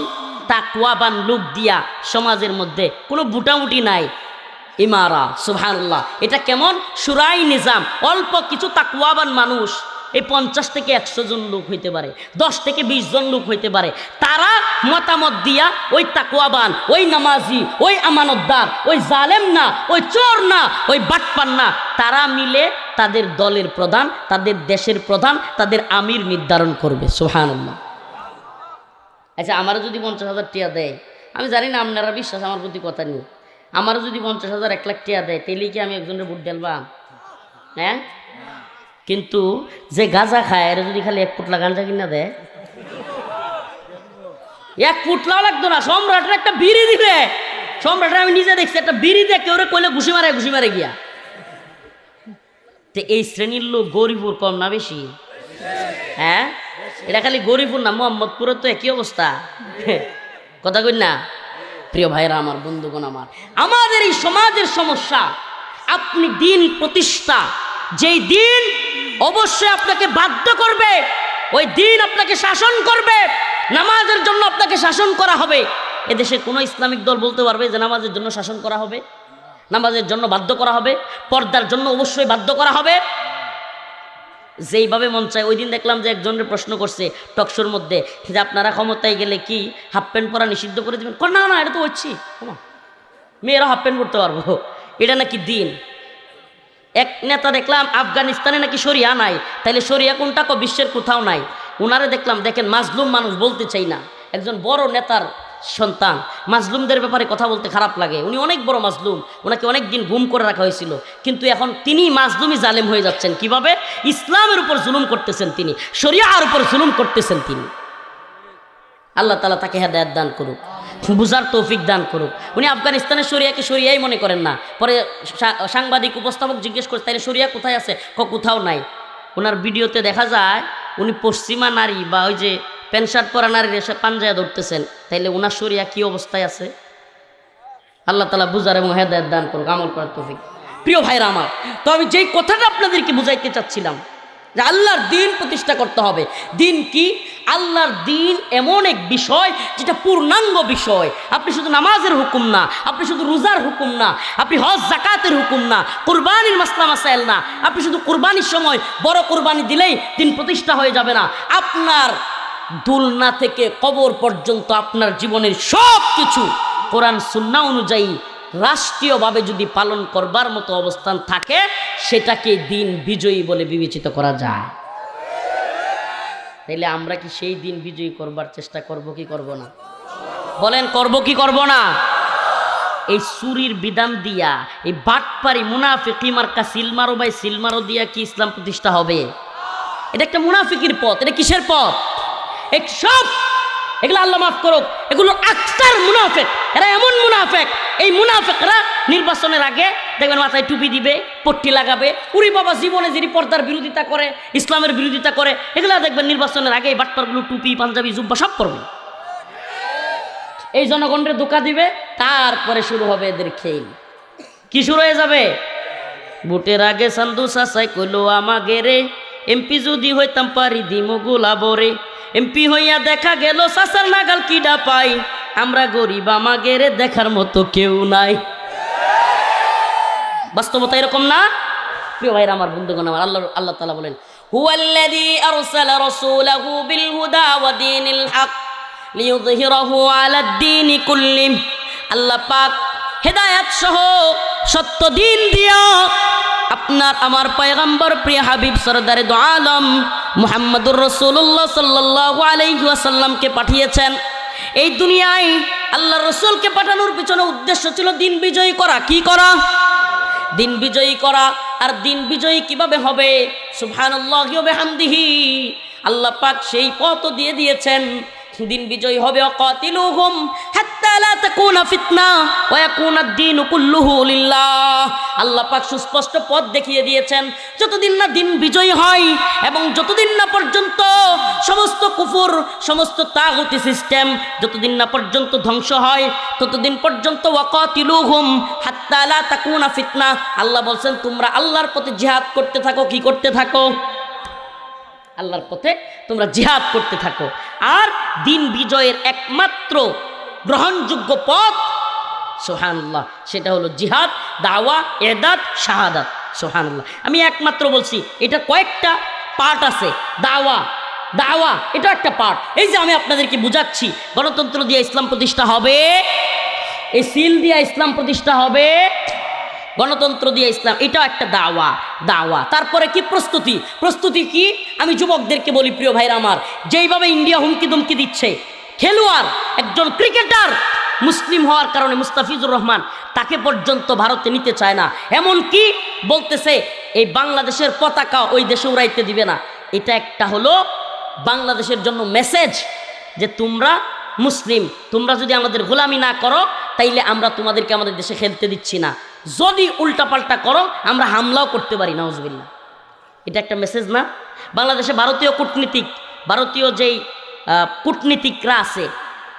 তাকওয়াবান লোক দিয়া সমাজের মধ্যে কোনো বুটামুটি নাই। ইমারা সুবহানাল্লাহ। এটা কেমন? শুরাই নিজাম। অল্প কিছু তাকওয়াবান মানুষ, এই 50 থেকে 100 জন লোক হইতে পারে, 10 থেকে 20 জন লোক হইতে পারে, তারা মতামত দিয়া ওই তাকওয়াবান, ওই নামাজি, ওই আমানতদার, ওই জালেম না, ওই চোর না, ওই বাটপার না, তারা মিলে তাদের দলের প্রধান, তাদের দেশের প্রধান, তাদের আমির নির্ধারণ করবে। সুবহানাল্লাহ। আচ্ছা আমারও যদি 50,000 টাকা দেয়, আমি জানি না আপনারা বিশ্বাস আমার প্রতি কথা নেই, আমারও যদি 50,000 1 লাখ টাকা দেয়, তাহলে কি আমি একজনের ভোট ঢেলবা? হ্যাঁ, কিন্তু যে গাঁজা খায় এরা যদি খালি 1 ফুটলা গাঁজা কিনা দেয়, 1 ফুটলাও লাগতো না, সম্রাটের একটা বিড়ি দিবে, সম্রাটের আমি নিজে দেখছি একটা বিড়ি দিয়ে কেউ কইলে ঘুষি মারে গিয়া। তো এই শ্রেণীর লোক গরিবুর কম না বেশি? হ্যাঁ, এটা খালি গরিবুর না, মোহাম্মদপুরে তো একই অবস্থা। কথা কই না? প্রিয় ভাইরা আমার, বন্ধুগণ আমার, আমাদের এই সমাজের সমস্যা, আপনি দিন প্রতিষ্ঠা, যেই দিন অবশ্যই আপনাকে বাধ্য করবে, ওই দিন আপনাকে শাসন করবে, নামাজের জন্য আপনাকে শাসন করা হবে। এদেশে কোনো ইসলামিক দল বলতে পারবে যে নামাজের জন্য শাসন করা হবে, নামাজের জন্য বাধ্য করা হবে, পর্দার জন্য অবশ্যই বাধ্য করা হবে? যেইভাবে মন চায়। ওই দিন দেখলাম যে একজনের প্রশ্ন করছে টকশোর মধ্যে যে আপনারা ক্ষমতায় গেলে কি হাফ প্যান্ট পরা নিষিদ্ধ করে দেবেন? না না, এটা তো হচ্ছি, মেয়েরা হাফ প্যান্ট পরতে পারবো, এটা নাকি দিন। এক নেতা দেখলাম আফগানিস্তানে নাকি শরিয়া নাই, তাইলে শরিয়া কোনটা? বিশ্বের কোথাও নাই। ওনারে দেখলাম, দেখেন মাজলুম মানুষ, বলতে চাই না, একজন বড় নেতার সন্তান। মাজলুমদের ব্যাপারে কথা বলতে খারাপ লাগে, উনি অনেক বড় মাজলুম, ওনাকে অনেক দিন গুম করে রাখা হয়েছিল, কিন্তু এখন তিনি মাজলুমই জালেম হয়ে যাচ্ছেন। কিভাবে? ইসলামের উপর জুলুম করতেছেন তিনি, শরিয়ার উপর জুলুম করতেছেন তিনি। আল্লাহ তাআলা তাকে হেদায়েত দান করুক, বুঝার তৌফিক দান করুক। উনি আফগানিস্তানের শরিয়াকে শরিয়াই মনে করেন না। পরে সাংবাদিক উপস্থাপক জিজ্ঞেস করে তাইলে শরিয়া কোথায় আছে? কোথাও নাই। ওনার ভিডিওতে দেখা যায় উনি পশ্চিমা নারী বা ওই যে প্যান্ট শার্ট পরা নারীর এসে পাঞ্জায় ধরতেছেন, তাইলে ওনার শরিয়া কি অবস্থায় আছে? আল্লাহ তাআলা বুঝার এবং হেদায়েত দান করুক, আমল করার তৌফিক। প্রিয় ভাইরা আমার, তো আমি যেই কথাটা আপনাদেরকে বুঝাইতে চাচ্ছিলাম যে আল্লাহর দ্বীন প্রতিষ্ঠা করতে হবে। দ্বীন কি? আল্লাহর দ্বীন এমন এক বিষয় যেটা পূর্ণাঙ্গ বিষয়। আপনি শুধু নামাজের হুকুম না, আপনি শুধু রোজার হুকুম না, আপনি হজ জাকাতের হুকুম না, কুরবানির মাসলা মাসাইল না, আপনি শুধু কুরবানির সময় বড় কুরবানি দিলেই দ্বীন প্রতিষ্ঠা হয়ে যাবে না। আপনার দুলনা থেকে কবর পর্যন্ত আপনার জীবনের সব কিছু কোরআন সুন্নাহ অনুযায়ী রাষ্ট্রীয়ভাবে যদি পালন করবার মতো অবস্থান থাকে, সেটাকে দিন বিজয়ী বলে বিবেচিত করা যায়। তাইলে আমরা কি সেই দিন বিজয়ী করবার চেষ্টা করব কি করব না? বলেন, করব কি করব না? এই চুরির বিধান দিয়া, এই বাটপারি মুনাফিকি মার্কা সিলমারো ভাই সিলমারো দিয়া কি ইসলাম প্রতিষ্ঠা হবে? এটা একটা মুনাফিকির পথ। এটা কিসের পথ? সব এগুলো আল্লাহ মাফ করুক, এগুলো আক্তার মুনাফিক। এরা এমন মুনাফিক, এই মুনাফিকরা নির্বাচনের আগে দেখবেন মাথায় টুপি দিবে, পট্টি লাগাবে। উরি বাবা, জীবনে যিনি পর্দার বিরোধিতা করে, ইসলামের বিরোধিতা করে, এগুলো দেখবেন নির্বাচনের আগে এই বাটপারগুলো টুপি, পাঞ্জাবি, জুব্বা সব করবে। এই জনগণের ধোঁকা দিবে, তারপরে শুরু হবে এদের খেল। কি শুরু হয়ে যাবে? ভোটের আগে সান্দু সাসাই কইলো আমাগে রে, এমপি যদি হইতাম পারি দিমু গোলাবরে, এমপি হইয়া দেখা গেল সাসার নাগাল কিডা পাই, আমরা গরিব আমাগে রে দেখার মতো কেউ নাই। বাস্তবতা এরকম না? প্রিয় ভাইরা আমার, বন্ধুগণ আমার, আল্লাহ তাআলা বলেন, হুয়াল্লাযী আরসালা রাসূলাহু বিল হুদা ওয়া দীনিল হক লিইয়ুযহিরাহু আলাদ দীনি কুল্লি। আল্লাহ পাক হেদায়েত সহ সত্য দিন দিয়া আপনার আমার পয়গম্বর প্রিয় হাবিব সরদারে দো আলম মুহাম্মদুর রাসূলুল্লাহ সাল্লাল্লাহু আলাইহি ওয়াসাল্লামকে পাঠিয়েছেন। এই দুনিয়ায় আল্লাহ রাসূলকে পাঠানোর পিছনে উদ্দেশ্য ছিল দিন বিজয়ী করা। কি করা? দিন বিজয়ী করা। আর দিন বিজয়ী কিভাবে হবে? সুবহানাল্লাহি ওয়া বিহামদিহি। আল্লাহ পাক সেই পথ দিয়ে দিয়েছেন। দিন বিজয়ী হবে ওয়াকাতিলুহুম হাত্তা লা তাকুনা ফিতনা ওয়া ইয়াকুনা আদ-দীনু কুল্লুহু লিল্লাহ। আল্লাহ পাক সুস্পষ্ট পথ দেখিয়ে দিয়েছেন। যতদিন না দিন বিজয়ী হয় এবং যতদিন না পর্যন্ত সমস্ত কুফর, সমস্ত তাগুতি সিস্টেম যতদিন না পর্যন্ত ধ্বংস হয়, ততদিন পর্যন্ত ওয়াকাতিলুহুম হাত্তা লা তাকুনা ফিতনা। আল্লাহ বলছেন তোমরা আল্লাহর পথে জিহাদ করতে থাকো। কি করতে থাকো? আল্লাহর পথে তোমরা জিহাদ করতে থাকো। আর দিন বিজয়ের একমাত্র গ্রহণযোগ্য পথ, সুবহানাল্লাহ, সেটা হলো জিহাদ, দাওয়া, ইরদাদ, শাহাদাত। সুবহানাল্লাহ। আমি একমাত্র বলছি, এটা কয়েকটা পার্ট আছে। দাওয়া এটা একটা পার্ট। এই যে আমি আপনাদেরকে বুঝাচ্ছি, গণতন্ত্র দিয়ে ইসলাম প্রতিষ্ঠা হবে, এই সিল দিয়ে ইসলাম প্রতিষ্ঠা হবে, গণতন্ত্র দিয়ে ইসলাম, এটাও একটা দাওয়া। তারপরে কি? প্রস্তুতি কি? আমি যুবকদেরকে বলি, প্রিয় ভাইরা আমার, যেইভাবে ইন্ডিয়া হুমকি দুমকি দিচ্ছে, খেলোয়াড় একজন ক্রিকেটার মুসলিম হওয়ার কারণে মুস্তাফিজুর রহমান, তাকে পর্যন্ত ভারতে নিতে চায় না। এমন কি বলতেছে, এই বাংলাদেশের পতাকা ওই দেশে উড়াইতে দিবে না। এটা একটা হলো বাংলাদেশের জন্য মেসেজ যে তোমরা মুসলিম, তোমরা যদি আমাদের গোলামি না করো তাইলে আমরা তোমাদেরকে আমাদের দেশে খেলতে দিচ্ছি না। যদি উল্টাপাল্টা করো আমরা হামলাও করতে পারি, নাউজুবিল্লাহ। এটা একটা মেসেজ না? বাংলাদেশে ভারতীয় যেই কূটনীতিকরা আছে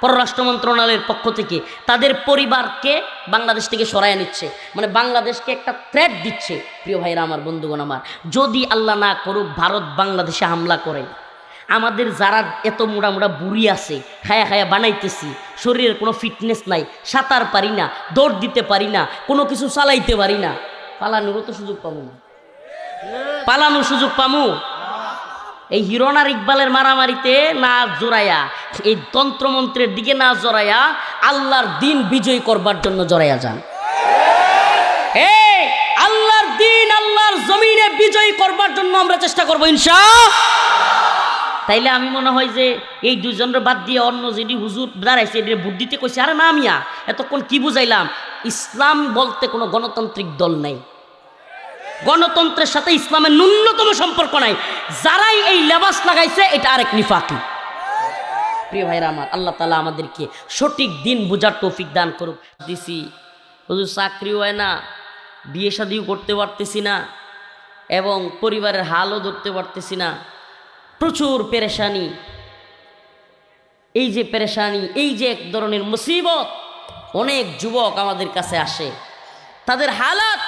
পররাষ্ট্র মন্ত্রণালয়ের পক্ষ থেকে, তাদের পরিবারকে বাংলাদেশ থেকে সরায় নিচ্ছে, মানে বাংলাদেশকে একটা থ্রেট দিচ্ছে। প্রিয় ভাইরা আমার, বন্ধুগণ আমার, যদি আল্লাহ না করুক ভারত বাংলাদেশে হামলা করে, আমাদের যারা এত মোড়া বুড়ি আছে, খায়া বানাইতেছি, শরীরের কোনো ফিটনেস নাই, সাঁতার পারি না, দৌড় দিতে পারি না, কোনো কিছু চালাইতে পারি না, পালানোরও তো সুযোগ পাবো না। পালানোর সুযোগ পামু? এই হিরণ আর ইকবালের মারামারিতে না জড়াইয়া, এই তন্ত্রমন্ত্রের দিকে না জড়াইয়া, আল্লাহর দিন বিজয় করবার জন্য জড়াইয়া যান। আল্লাহর দিন, আল্লাহর জমিনে বিজয় করবার জন্য আমরা চেষ্টা করবো ইনশাআল্লাহ। তাইলে আমি মনে হয় যে এই দুজনের বাদ দিয়ে অন্য যিনি হুজুর দাঁড়াইছে এটা ভোট দিতে কইছে। আরে না মিয়া, এতক্ষণ কি বুঝাইলাম? ইসলাম বলতে কোনো গণতান্ত্রিক দল নাই, গণতন্ত্রের সাথে ইসলামের ন্যূনতম সম্পর্ক নাই। যারাই এই লেবাস লাগাইছে এটা আরেক নিফাকি। প্রিয় ভাইরা আমার, আল্লাহ তাআলা আমাদেরকে সঠিক দিন বোঝার তৌফিক দান করুক। দিছি হুজুর চাকরিও হয় না, বিয়ে শাদিও করতে পারতেছি না, এবং পরিবারের হালও ধরতে পারতেছি না, প্রচুর পেরেশানি। এই যে পেরেশানি, এই যে এক ধরনের মুসিবত, অনেক যুবক আমাদের কাছে আসে, তাদের হালাত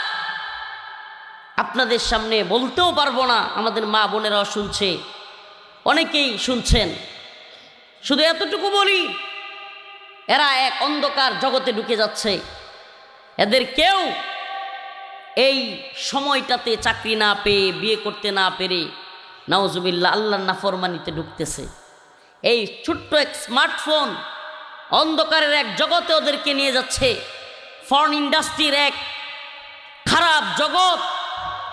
আপনাদের সামনে বলতেও পারবো না। আমাদের মা বোনেরাও শুনছে, অনেকেই শুনছেন। শুধু এতটুকু বলি, এরা এক অন্ধকার জগতে ঢুকে যাচ্ছে। এদের কেউ এই সময়টাতে চাকরি না পেয়ে, বিয়ে করতে না পেরে নাউজুবিল্লাহ আল্লাহর নাফরমানিতে ঢুকতেছে। এই ছোট্ট এক স্মার্টফোন অন্ধকারের এক জগতে ওদেরকে নিয়ে যাচ্ছে। ফরেন ইন্ডাস্ট্রির এক খারাপ জগৎ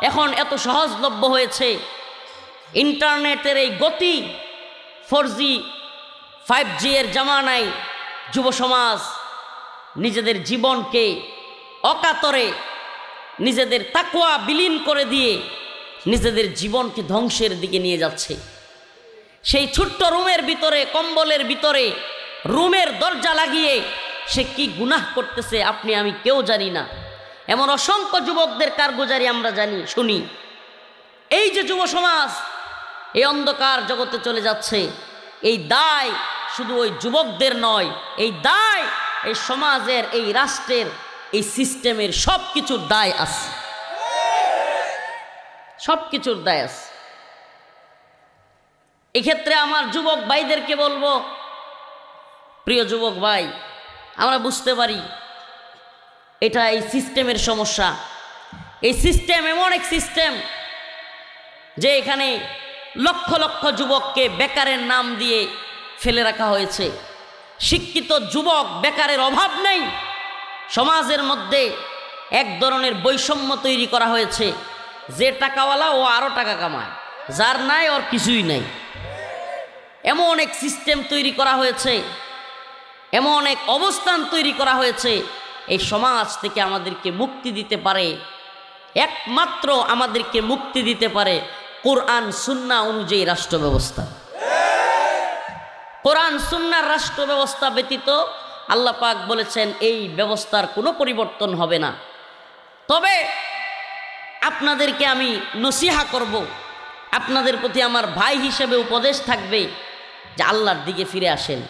এখন এত সহজলভ্য হয়েছে। ইন্টারনেটের এই গতি, 4G 5G এর জামানায় যুব সমাজ নিজেদের জীবনকে অকাতরে, নিজেদের তাকওয়া বিলীন করে দিয়ে নিজেদের জীবনকে ধ্বংসের দিকে নিয়ে যাচ্ছে। সেই ছোট্ট রুমের ভিতরে, কম্বলের ভিতরে রুমের দরজা লাগিয়ে সে কি গুনাহ করতেছে আপনি আমি কেউ জানি না। এমন অসংখ্য যুবকদের কারগুজারি আমরা জানি, শুনি। এই যে যুব সমাজ এই অন্ধকার জগতে চলে যাচ্ছে, এই দায় শুধু ওই যুবকদের নয়, এই দায় এই সমাজের, এই রাষ্ট্রের, এই সিস্টেমের সব কিছুর দায় আছে, সব কিছুর দায় আছে। এক্ষেত্রে আমার যুবক ভাইদেরকে বলবো, প্রিয় যুবক ভাই, আমরা বুঝতে পারি এটা এই সিস্টেমের সমস্যা। এই সিস্টেম এমন এক সিস্টেম যে এখানে লক্ষ লক্ষ যুবককে বেকারের নাম দিয়ে ফেলে রাখা হয়েছে। শিক্ষিত যুবক বেকারের অভাব নেই। সমাজের মধ্যে এক ধরনের বৈষম্য তৈরি করা হয়েছে। যে টাকাওয়ালা ও আরও টাকা কামায়, যার নাই ওর কিছুই নাই। এমন এক সিস্টেম তৈরি করা হয়েছে, এমন এক অবস্থান তৈরি করা হয়েছে। এই সমাজ থেকে আমাদেরকে মুক্তি দিতে পারে, একমাত্র আমাদেরকে মুক্তি দিতে পারে কোরআন সুন্নাহ অনুযায়ী রাষ্ট্র ব্যবস্থা। কোরআন সুন্নাহর রাষ্ট্র ব্যবস্থা ব্যতীত আল্লাহ পাক বলেছেন এই ব্যবস্থার কোনো পরিবর্তন হবে না। তবে আপনাদেরকে আমি নসিহা করব, আপনাদের প্রতি আমার ভাই হিসেবে উপদেশ থাকবে যে আল্লাহর দিকে ফিরে আসেন,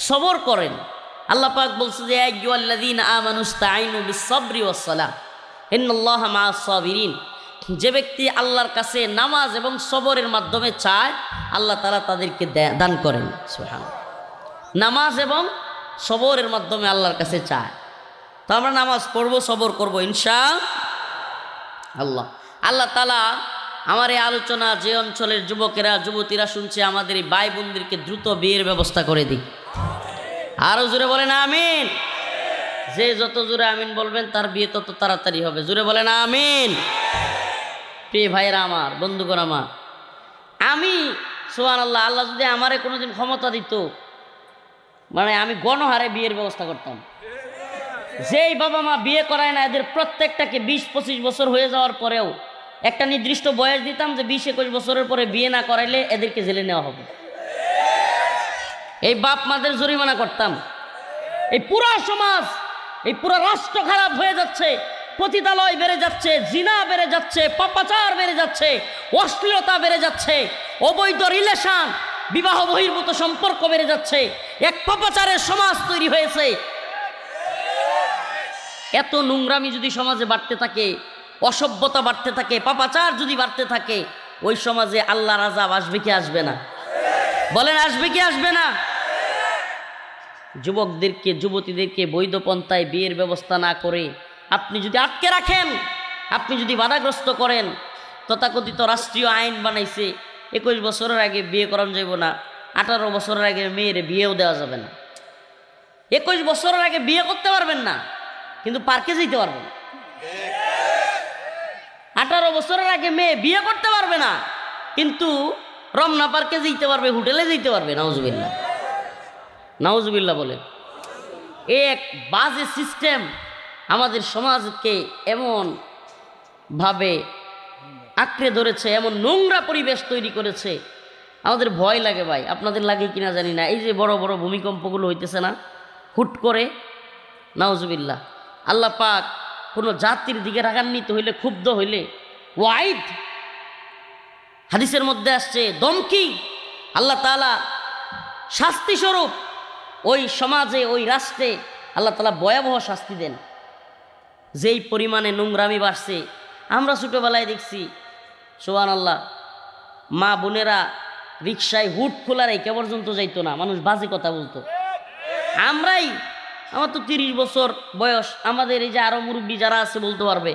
সবর করেন। আল্লাহ পাক বলছে যে ইয়া আইয়ুহাল্লাযীনা আমানুস্তাঈনু বিস-সাবরি ওয়াস-সালাহ ইন্নাল্লাহা মা'আস-সাবিরিন। যে ব্যক্তি আল্লাহর কাছে নামাজ এবং সবরের মাধ্যমে চায়, আল্লাহ তাআলা তাদেরকে দান করেন। সুবহানাল্লাহ। নামাজ এবং সবরের মাধ্যমে আল্লাহর কাছে চায়, তো আমরা নামাজ পড়বো, সবর করবো ইনশাআল্লাহ। আল্লাহ তাআলা আমার এই আলোচনা যে অঞ্চলের যুবকেরা যুবতীরা শুনছে, আমাদের এই ভাই বোনদেরকে দ্রুত বিয়ের ব্যবস্থা করে দিক। আরো জোরে বলেন আমিন। যে যত জোরে আমিন বলবেন তার বিয়ে তত তাড়াতাড়ি হবে। জোরে বলেন আমিন। প্রিয় ভাইরা আমার, বন্ধুগণ আমার, আমি সুবহানাল্লাহ, আল্লাহ যদি আমারে কোনোদিন ক্ষমতা দিত, মানে আমি গণহারে বিয়ের ব্যবস্থা করতাম। যেই বাবা মা বিয়ে করায় না, এদের প্রত্যেকটাকে 20-25 বছর হয়ে যাওয়ার পরেও একটা নির্দিষ্ট বয়স দিতাম যে 20-21 বছরের পরে বিয়ে না করাইলে এদেরকে জেলে নেওয়া হবে। এই বাপ মাদের জরিমানা করতাম। এই পুরা সমাজ, এই পুরা রাষ্ট্র খারাপ হয়ে যাচ্ছে। পতিতালয় বেড়ে যাচ্ছে, জিনা বেড়ে যাচ্ছে, পাপাচার বেড়ে যাচ্ছে, অশ্লীলতা বেড়ে যাচ্ছে, অবৈধ রিলেশন, বিবাহ বহির্ভূত সম্পর্ক বেড়ে যাচ্ছে। এক পাপাচারের সমাজ তৈরি হয়েছে। এত নোংরামি যদি সমাজে বাড়তে থাকে, অসভ্যতা বাড়তে থাকে, পাপাচার যদি বাড়তে থাকে, ওই সমাজে আল্লাহর আযাব আসবে কি আসবে না? বলেন আসবে কি আসবে না? যুবকদেরকে যুবতীদেরকে বৈধ পন্থায় বিয়ের ব্যবস্থা না করে আপনি যদি আটকে রাখেন, আপনি যদি বাধাগ্রস্ত করেন, তথাকথিত রাষ্ট্রীয় আইন বানাইছে 21 বছরের আগে বিয়ে করানো যাব না, 18 বছরের আগে মেয়ের বিয়েও দেওয়া যাবে না। 21 বছরের আগে বিয়ে করতে পারবেন না, কিন্তু পার্কে যেতে পারবেন। 18 বছরের আগে মেয়ে বিয়ে করতে পারবে না, কিন্তু রমনা পার্কে যেতে পারবে, হোটেলে যেতে পারবে। নাউজুবিল্লাহ, নাউজুবিল্লাহ বলে। এক বাজে সিস্টেম আমাদের সমাজকে এমন ভাবে আঁকড়ে ধরেছে, এমন নোংরা পরিবেশ তৈরি করেছে, আমাদের ভয় লাগে ভাই। আপনাদের লাগে কিনা জানি না, এই যে বড় বড় ভূমিকম্পগুলো হইতেছে না হুট করে, নাউজুবিল্লাহ। আল্লাহ পাক কোনো জাতির দিকে রাগান্বিত হইলে, ক্ষুব্ধ হইলে ওয়াইদ হাদিসের মধ্যে আসছে দমকি, আল্লাহ তাআলা শাস্তি স্বরূপ ওই সমাজে, ওই রাষ্ট্রে আল্লাহ তাআলা ভয়াবহ শাস্তি দেন। যেই পরিমাণে নোংরামি বাড়ছে, আমরা ছোটোবেলায় দেখছি সুবহানাল্লাহ, মা বোনেরা রিক্সায় হুট খোলা রেখে পর্যন্ত যাইতো না, মানুষ বাজে কথা বলতো। আমার তো 30 বছর বয়স, আমাদের এই যে আরও মুরব্বী যারা আছে বলতে পারবে,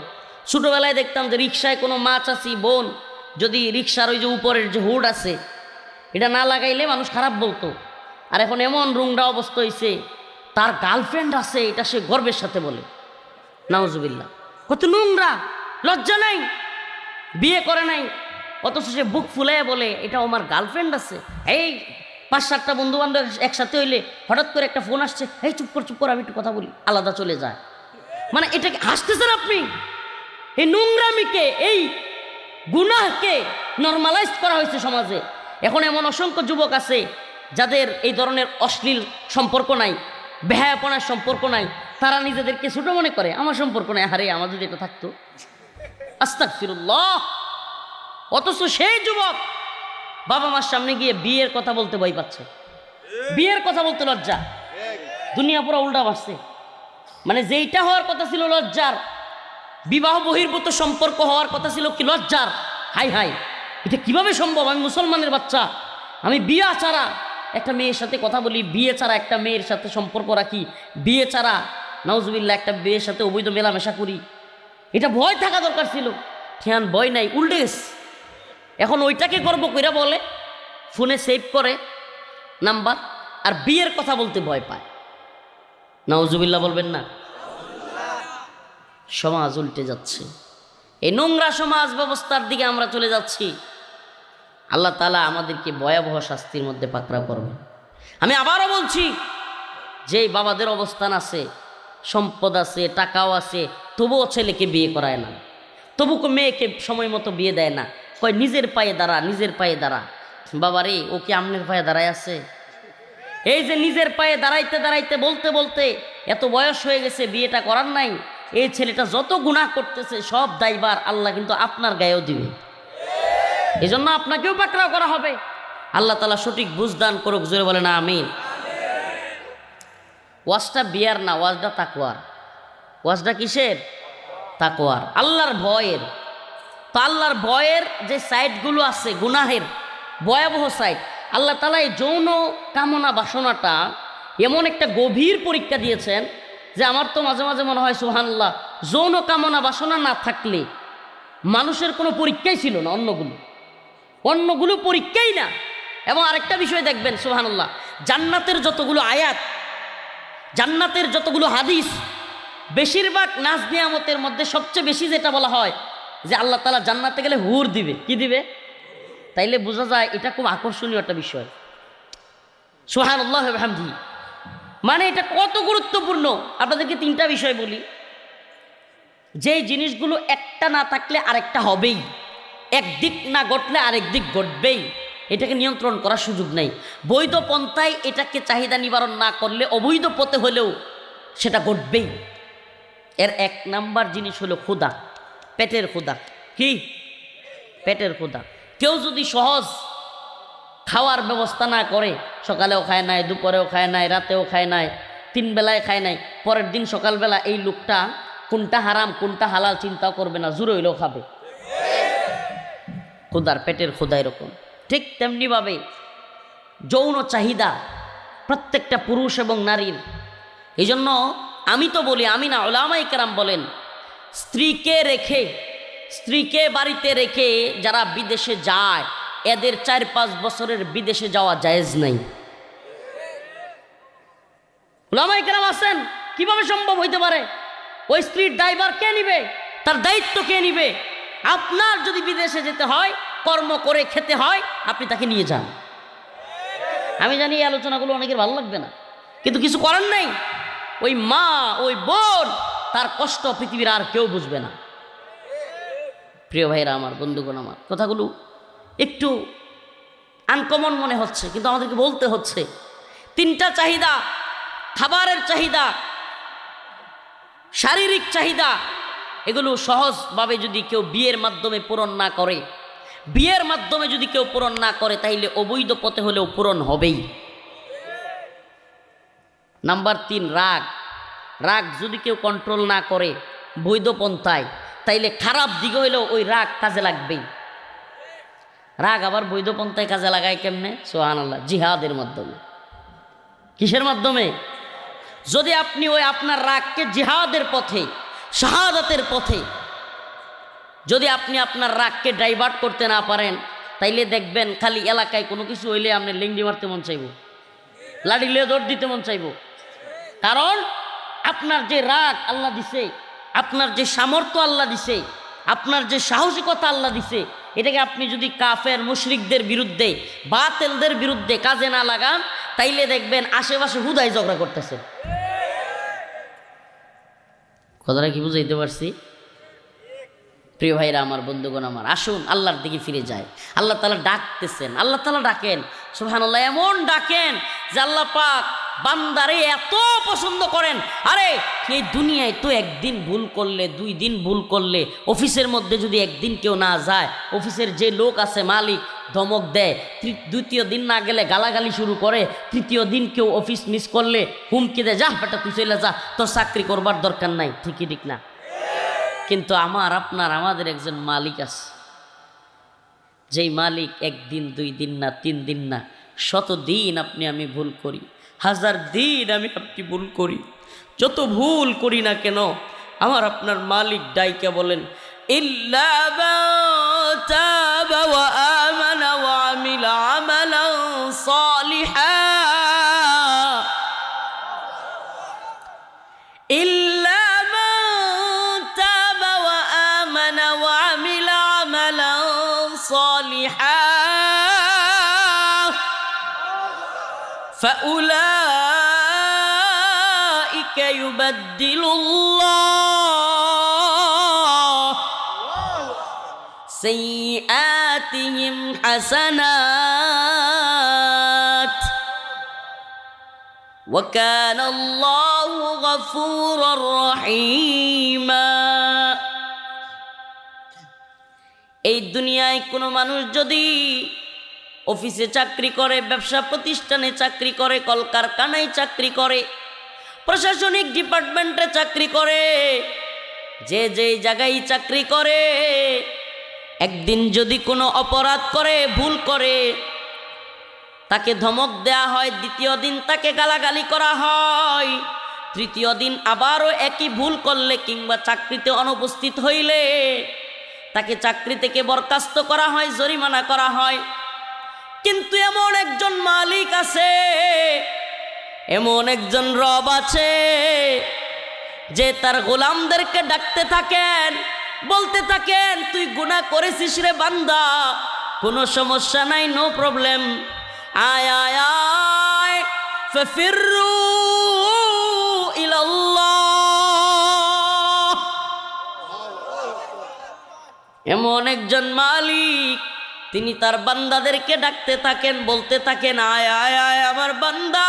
ছোটোবেলায় দেখতাম যে রিক্সায় কোনো মা চাচি বোন যদি রিক্সার ওই যে উপরের যে হুড আছে এটা না লাগাইলে মানুষ খারাপ বলতো। আর এখন এমন রুংরা অবস্থা হয়েছে, তার গার্লফ্রেন্ড আছে এটা সে গর্বের সাথে বলে। নাউজুবিল্লাহ, কত নোংরা, লজ্জা নাই, বিয়ে করে নাই, অথচ সে বুক ফুলে বলে এটা আমার গার্লফ্রেন্ড আছে। এই 5-7টা বন্ধু বান্ধব একসাথে হইলে হঠাৎ করে একটা ফোন আসছে, এই চুপ কর আমি একটু কথা বলি, আলাদা চলে যায়। মানে এটাকে হাসতেছেন আপনি? এই নোংরামিকে, এই গুনাহকে নর্মালাইজ করা হয়েছে সমাজে। এখন এমন অসংখ্য যুবক আছে যাদের এই ধরনের অশ্লীল সম্পর্ক নাই, বেহায়াপনার সম্পর্ক নাই, তারা নিজেদেরকে ছোট মনে করে, আমার সম্পর্ক নাই, হারে আমার যদি এটা থাকতো, আস্তাগফিরুল্লাহ। অথচ সেই যুবক বাবা মার সামনে গিয়ে বিয়ের কথা বলতে ভয় পাচ্ছে, বিয়ের কথা বলতে লজ্জা। দুনিয়া পুরো উল্টা বাড়ছে। মানে যেইটা হওয়ার কথা ছিল লজ্জার, বিবাহ বহির্ভূত সম্পর্ক হওয়ার কথা ছিল কি লজ্জার, হাই হাই এটা কিভাবে সম্ভব? আমি মুসলমানের বাচ্চা, আমি বিয়ে ছাড়া একটা মেয়ের সাথে কথা বলি, বিয়ে ছাড়া একটা মেয়ের সাথে সম্পর্ক রাখি, বিয়ে ছাড়া নাউজুবিল্লাহ একটা মেয়ের সাথে অবৈধ মেলামেশা করি, এটা ভয় থাকা দরকার ছিল। ঠিয়ান ভয় নাই, উল্টে গেছে। এখন ওইটাকে গর্ব কইরা বলে, ফোনে সেভ করে নাম্বার, আর বিয়ের কথা বলতে ভয় পায়। নাউজুবিল্লাহ বলবেন না? সমাজ উল্টে যাচ্ছে, এই নোংরা সমাজ ব্যবস্থার দিকে আমরা চলে যাচ্ছি। আল্লাহ তাআলা আমাদেরকে ভয়াবহ শাস্তির মধ্যে পাকড়াও করবে। আমি আবারও বলছি, যেই বাবাদের অবস্থান আছে, সম্পদ আছে, টাকাও আছে, তবুও ছেলেকে বিয়ে করায় না, তবুও মেয়েকে সময় মতো বিয়ে দেয় না, কয় নিজের পায়ে দাঁড়া, নিজের পায়ে দাঁড়া। বাবা রে, ও কি আমনের পায়ে দাঁড়ায় আছে? এই যে নিজের পায়ে দাঁড়াইতে দাঁড়াইতে বলতে বলতে এত বয়স হয়ে গেছে, বিয়েটা করার নাই, এই ছেলেটা যত গুনাহ করতেছে সব দায়ভার আল্লাহ কিন্তু আপনার গায়েও দিবে। এই জন্য আপনাকেও পাকড়াও করা হবে। আল্লাহ তাআলা সঠিক বুঝদান করুক, জোরে বলে না আমিন। ওয়াজটা বিয়ার না, ওয়াজটা তাকওয়ার। ওয়াজটা কিসের? তাকওয়ার, আল্লাহর ভয়ের। তো আল্লাহর ভয়ের যে সাইডগুলো আছে, গুনাহের ভয়াবহ সাইড, আল্লাহ তাআলা এই যৌন কামনা বাসনাটা এমন একটা গভীর পরীক্ষা দিয়েছেন যে আমার তো মাঝে মাঝে মনে হয় সুবহানাল্লাহ, যৌন কামনা বাসনা না থাকলে মানুষের কোনো পরীক্ষাই ছিল না, অন্যগুলো পরীক্ষাই না। এবং আরেকটা বিষয় দেখবেন সুবহানাল্লাহ, জান্নাতের যতগুলো আয়াত, জান্নাতের যতগুলো হাদিস, বেশিরভাগ নাজ নিয়ামতের মধ্যে সবচেয়ে বেশি যেটা বলা হয় যে আল্লাহ তাআলা জান্নাতে গেলে হুর দিবে। কি দিবে? তাইলে বোঝা যায় এটা খুব আকর্ষণীয় একটা বিষয়। সুবহানাল্লাহ ওয়া বিহামদিহি, মানে এটা কত গুরুত্বপূর্ণ। আপনাদেরকে 3টা বিষয় বলি, যেই জিনিসগুলো একটা না থাকলে আরেকটা হবেই, একদিক না ঘটলে আরেক দিক ঘটবেই, এটাকে নিয়ন্ত্রণ করার সুযোগ নেই। বৈধ পন্থায় এটাকে চাহিদা নিবারণ না করলে অবৈধ পথে হলেও সেটা ঘটবেই। এর 1 নাম্বার জিনিস হলো ক্ষুধা, পেটের ক্ষুধা। কি? পেটের ক্ষুধা। কেউ যদি সহজ খাওয়ার ব্যবস্থা না করে, সকালেও খায় নাই, দুপুরেও খায় নাই, রাতেও খায় নাই, 3 বেলায় খায় নাই, পরের দিন সকালবেলা এই লোকটা কোনটা হারাম কোনটা হালাল চিন্তাও করবে না, জোর হইলেও খাবে। ক্ষুধার, পেটের ক্ষুধা এরকম। ঠিক তেমনিভাবে যৌন চাহিদা প্রত্যেকটা পুরুষ এবং নারীর। এই জন্য আমি তো বলি, আমি না, উলামায়ে কেরাম বলেন, স্ত্রীকে বাড়িতে রেখে যারা বিদেশে যায়, এদের 4-5 বছরের বিদেশে যাওয়া জায়েজ নাই। উলামায়ে কেরাম আছেন, কিভাবে সম্ভব হইতে পারে? ওই স্ত্রীর দায়ভার কে নিবে? তার দায়িত্ব কে নিবে? আপনার যদি বিদেশে যেতে হয়, কর্ম করে খেতে হয়, আপনি তাকে নিয়ে যান। আমি জানি এই আলোচনাগুলো অনেকের ভালো লাগবে না, কিন্তু কিছু করার নাই। ওই মা, ওই বোন, তার কষ্ট পৃথিবীর আর কেউ বুঝবে না। প্রিয় ভাইরা আমার, বন্ধুগণ আমার, কথাগুলো একটু আনকমন মনে হচ্ছে, কিন্তু আমাদেরকে বলতে হচ্ছে। 3টা চাহিদা, খাবারের চাহিদা, শারীরিক চাহিদা, এগুলো সহজভাবে যদি কেউ বিয়ের মাধ্যমে পূরণ না করে, বিয়ের মাধ্যমে যদি কেউ পূরণ না করে, তাইলে অবৈধ পথে হলেও পূরণ হবেই। নাম্বার 3, রাগ। রাগ যদি কেউ কন্ট্রোল না করে বৈধ পন্থায়, তাইলে খারাপ দিকে হইলেও ওই রাগ কাজে লাগবেই। রাগ আবার বৈধ পন্থায় কাজে লাগায় কেমনে? সুবহানাল্লাহ, জিহাদের মাধ্যমে। কিসের মাধ্যমে? যদি আপনি ওই আপনার রাগকে জিহাদের পথে, শাহাদাতের পথে যদি আপনি আপনার রাগকে ডাইভার্ট করতে না পারেন, তাইলে দেখবেন খালি এলাকায় কোনো কিছু হইলে আপনি লেংডি মারতে মন চাইব, লাঠি লিয়ে দৌড় দিতে মন চাইব। কারণ আপনার যে রাগ আল্লাহ দিছে, আপনার যে সামর্থ্য আল্লাহ দিছে, আপনার যে সাহসিকতা আল্লাহ দিছে, এটাকে আপনি যদি কাফের মুশরিকদের বিরুদ্ধে, বাতিলদের বিরুদ্ধে কাজে না লাগান, তাইলে দেখবেন আশেপাশে হুদাই ঝগড়া করতেছে। কথাটা কি বুঝাইতে পারছি? প্রিয় ভাইরা আমার, বন্ধুগণ আমার, আসুন আল্লাহর দিকে ফিরে যায়। আল্লাহ তাআলা ডাকতেছেন, আল্লাহ তাআলা ডাকেন, সুবহানাল্লাহ, এমন ডাকেন যে আল্লাহ পাক বান্দারে এত পছন্দ করেন। আরে এই দুনিয়ায় তো একদিন ভুল করলে, 2 দিন ভুল করলে, অফিসের মধ্যে যদি একদিন কেউ না যায়, অফিসের যে লোক আছে মালিক ধমক দেয়, 2য় দিন না গেলে গালাগালি শুরু করে, 3য় দিন কেউ অফিস মিস করলে হুমকি দেয়, যা বেটা তুই চলে যা, তোর চাকরি করবার দরকার নাই। ঠিকই ঠিক না? কিন্তু আমাদের একজন মালিক আছে, যেই মালিক 1 দিন 2 দিন না 3 দিন না, 100 দিন আপনি আমি ভুল করি, 1000 দিন আমি আপনি ভুল করি, যত ভুল করি না কেন, আমার আপনার মালিক ডাইকা বলেন, ইল্লা মান তাবা ওয়া আমানা ওয়া আমিলা আমালান সালিহান, ইল্লা فأولئك يبدل الله سيئاتهم حسنات وكان الله غفورا رحيما। এই দুনিয়ায় কোনো মানুষ যদি অফিসে চাকরি করে, ব্যবসা প্রতিষ্ঠানে চাকরি করে, কলকারখানায় চাকরি করে, প্রশাসনিক ডিপার্টমেন্টে চাকরি করে, যে যেই জায়গায় চাকরি করে, একদিন যদি কোনো অপরাধ করে, ভুল করে, তাকে ধমক দেয়া হয়, 2য় দিন তাকে গালাগালি করা হয়, 3য় দিন আবারও একই ভুল করলে কিংবা চাকরিতে অনুপস্থিত হইলে তাকে চাকরি থেকে বরখাস্ত করা হয়, জরিমানা করা হয়। কিন্তু এমন একজন মালিক আছে, এমন একজন রব আছে, যে তার গোলামদেরকে ডাকতে থাকেন, বলতে থাকেন, তুই গুনাহ করেছিস রে বান্দা, কোনো সমস্যা নাই, নো প্রবলেম, আয় আয় আয়, ফাফিরু ইলাল্লাহ। এমন একজন মালিক, তিনি তার বান্দাদেরকে ডাকতে থাকেন, বলতে থাকেন, আয় আয় আয় আমার বান্দা,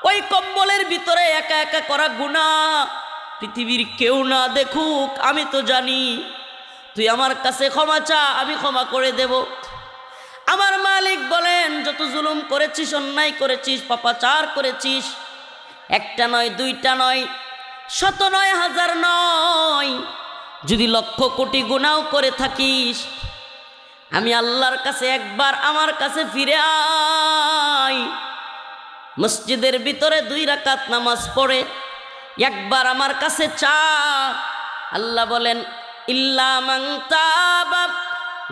ওই কম্বলের ভিতরে একা একা করা গুনাহ পৃথিবীর কেউ না দেখুক, আমি তো জানি, তুই আমার কাছে ক্ষমা চা, আমি ক্ষমা করে দেব। আমার মালিক বলেন, যত জুলুম করেছিস, অন্যায় করেছিস, পাপাচার করেছিস, 1টা নয়, 2টা নয়, 100 নয়, 1000 নয়, যদি লক্ষ কোটি গুনাহ করে থাকিস, আমি আল্লাহর কাছে একবার আমার কাছে ফিরে আয়, মসজিদের ভিতরে 2 রাকাত নামাজ পড়ে একবার আমার কাছে চা। আল্লাহ বলেন, ইল্লা মান তাবা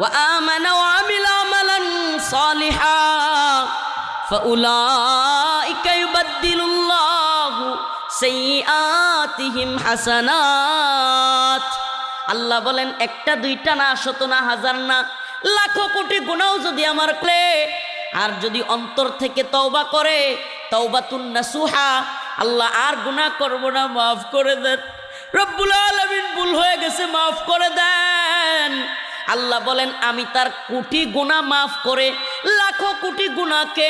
ওয়া আমানা ওয়া আমিলা আমালান সালিহান ফাউলাইকা ইউবাদদিলুল্লাহু সাইয়্যাতিহিম হাসানাত। আল্লাহ বলেন একটা দুইটা না, শত না, হাজার না, লাখো কোটি গুনাহ যদি আমার করে, আর যদি অন্তর থেকে তওবা করে, তাওবাতুন নাসুহা, আল্লাহ আর গুনাহ করব না, মাফ করে দেন। রব্বুল আলামিন ভুল হয়ে গেছে, মাফ করে দেন। আল্লাহ বলেন আমি তার কোটি গুনাহ মাফ করে লাখো কোটি গুনাহকে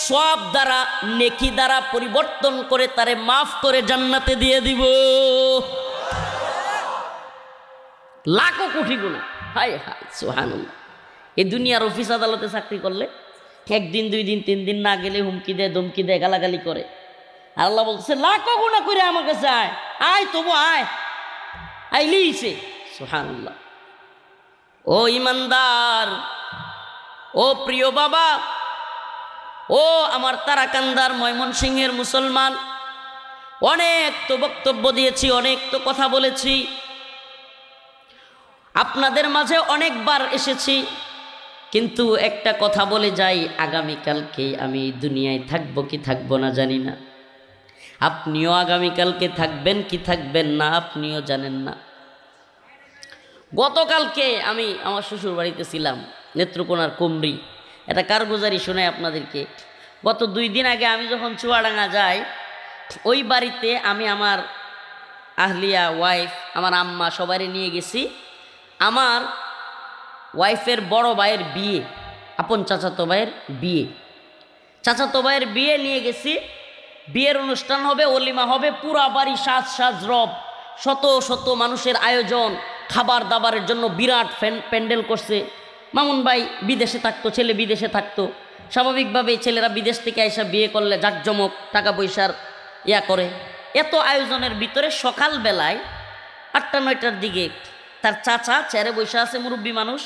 সওয়াব দ্বারা, নেকি দ্বারা পরিবর্তন করে তারে মাফ করে জান্নাতে দিয়ে দিব। লাখো কোটি গুনাহ, হায় হায় সুবহানাল্লাহ। এই দুনিয়ার অফিস আদালতে চাকরি করলে একদিন, 2 দিন, 3 দিন না গেলে হুমকি দেয়, ধমকি দেয়, গালাগালি করে। আল্লাহ বলতেছে লাখো গুনাহ করে আমার কাছে আয়, আয় তবু আয়, আইলিছে। সুবহানাল্লাহ। ও ইমানদার, ও প্রিয় বাবা, ও আমার তারাকান্দার ময়মনসিংহের মুসলমান, অনেক তো বক্তব্য দিয়েছি, অনেক তো কথা বলেছি, আপনাদের মাঝে অনেকবার এসেছি, কিন্তু একটা কথা বলে যাই, আগামীকালকে আমি দুনিয়ায় থাকবো কি থাকবো না জানি না। আপনিও আগামীকালকে থাকবেন কি থাকবেন না আপনিও জানেন না। গতকালকে আমি আমার শ্বশুর বাড়িতে ছিলাম, নেত্রকোনার কুমরি। এটা কারগুজারি শোনায় আপনাদেরকে। গত 2 দিন আগে আমি যখন চুয়াডাঙ্গা যাই, ওই বাড়িতে আমি আমার আহলিয়া, ওয়াইফ, আমার আম্মা সবারই নিয়ে গেছি। আমার ওয়াইফের বড় ভাইয়ের বিয়ে, আপন চাচাতো ভাইয়ের বিয়ে, চাচাতো ভাইয়ের বিয়ে নিয়ে গেছি। বিয়ের অনুষ্ঠান হবে, অলিমা হবে, পুরা বাড়ি সাজ সাজ রব, শত শত মানুষের আয়োজন, খাবার দাবারের জন্য বিরাট প্যান্ডেল করছে। মামুন ভাই বিদেশে থাকতো, ছেলে বিদেশে থাকতো, স্বাভাবিকভাবেই ছেলেরা বিদেশ থেকে এসে বিয়ে করলে জাঁকজমক, টাকা পয়সার ইয়া করে। এত আয়োজনের ভিতরে সকালবেলায় 8টা-9টার দিকে তার চাচা চেয়ারে বসে আছে, মুরব্বী মানুষ,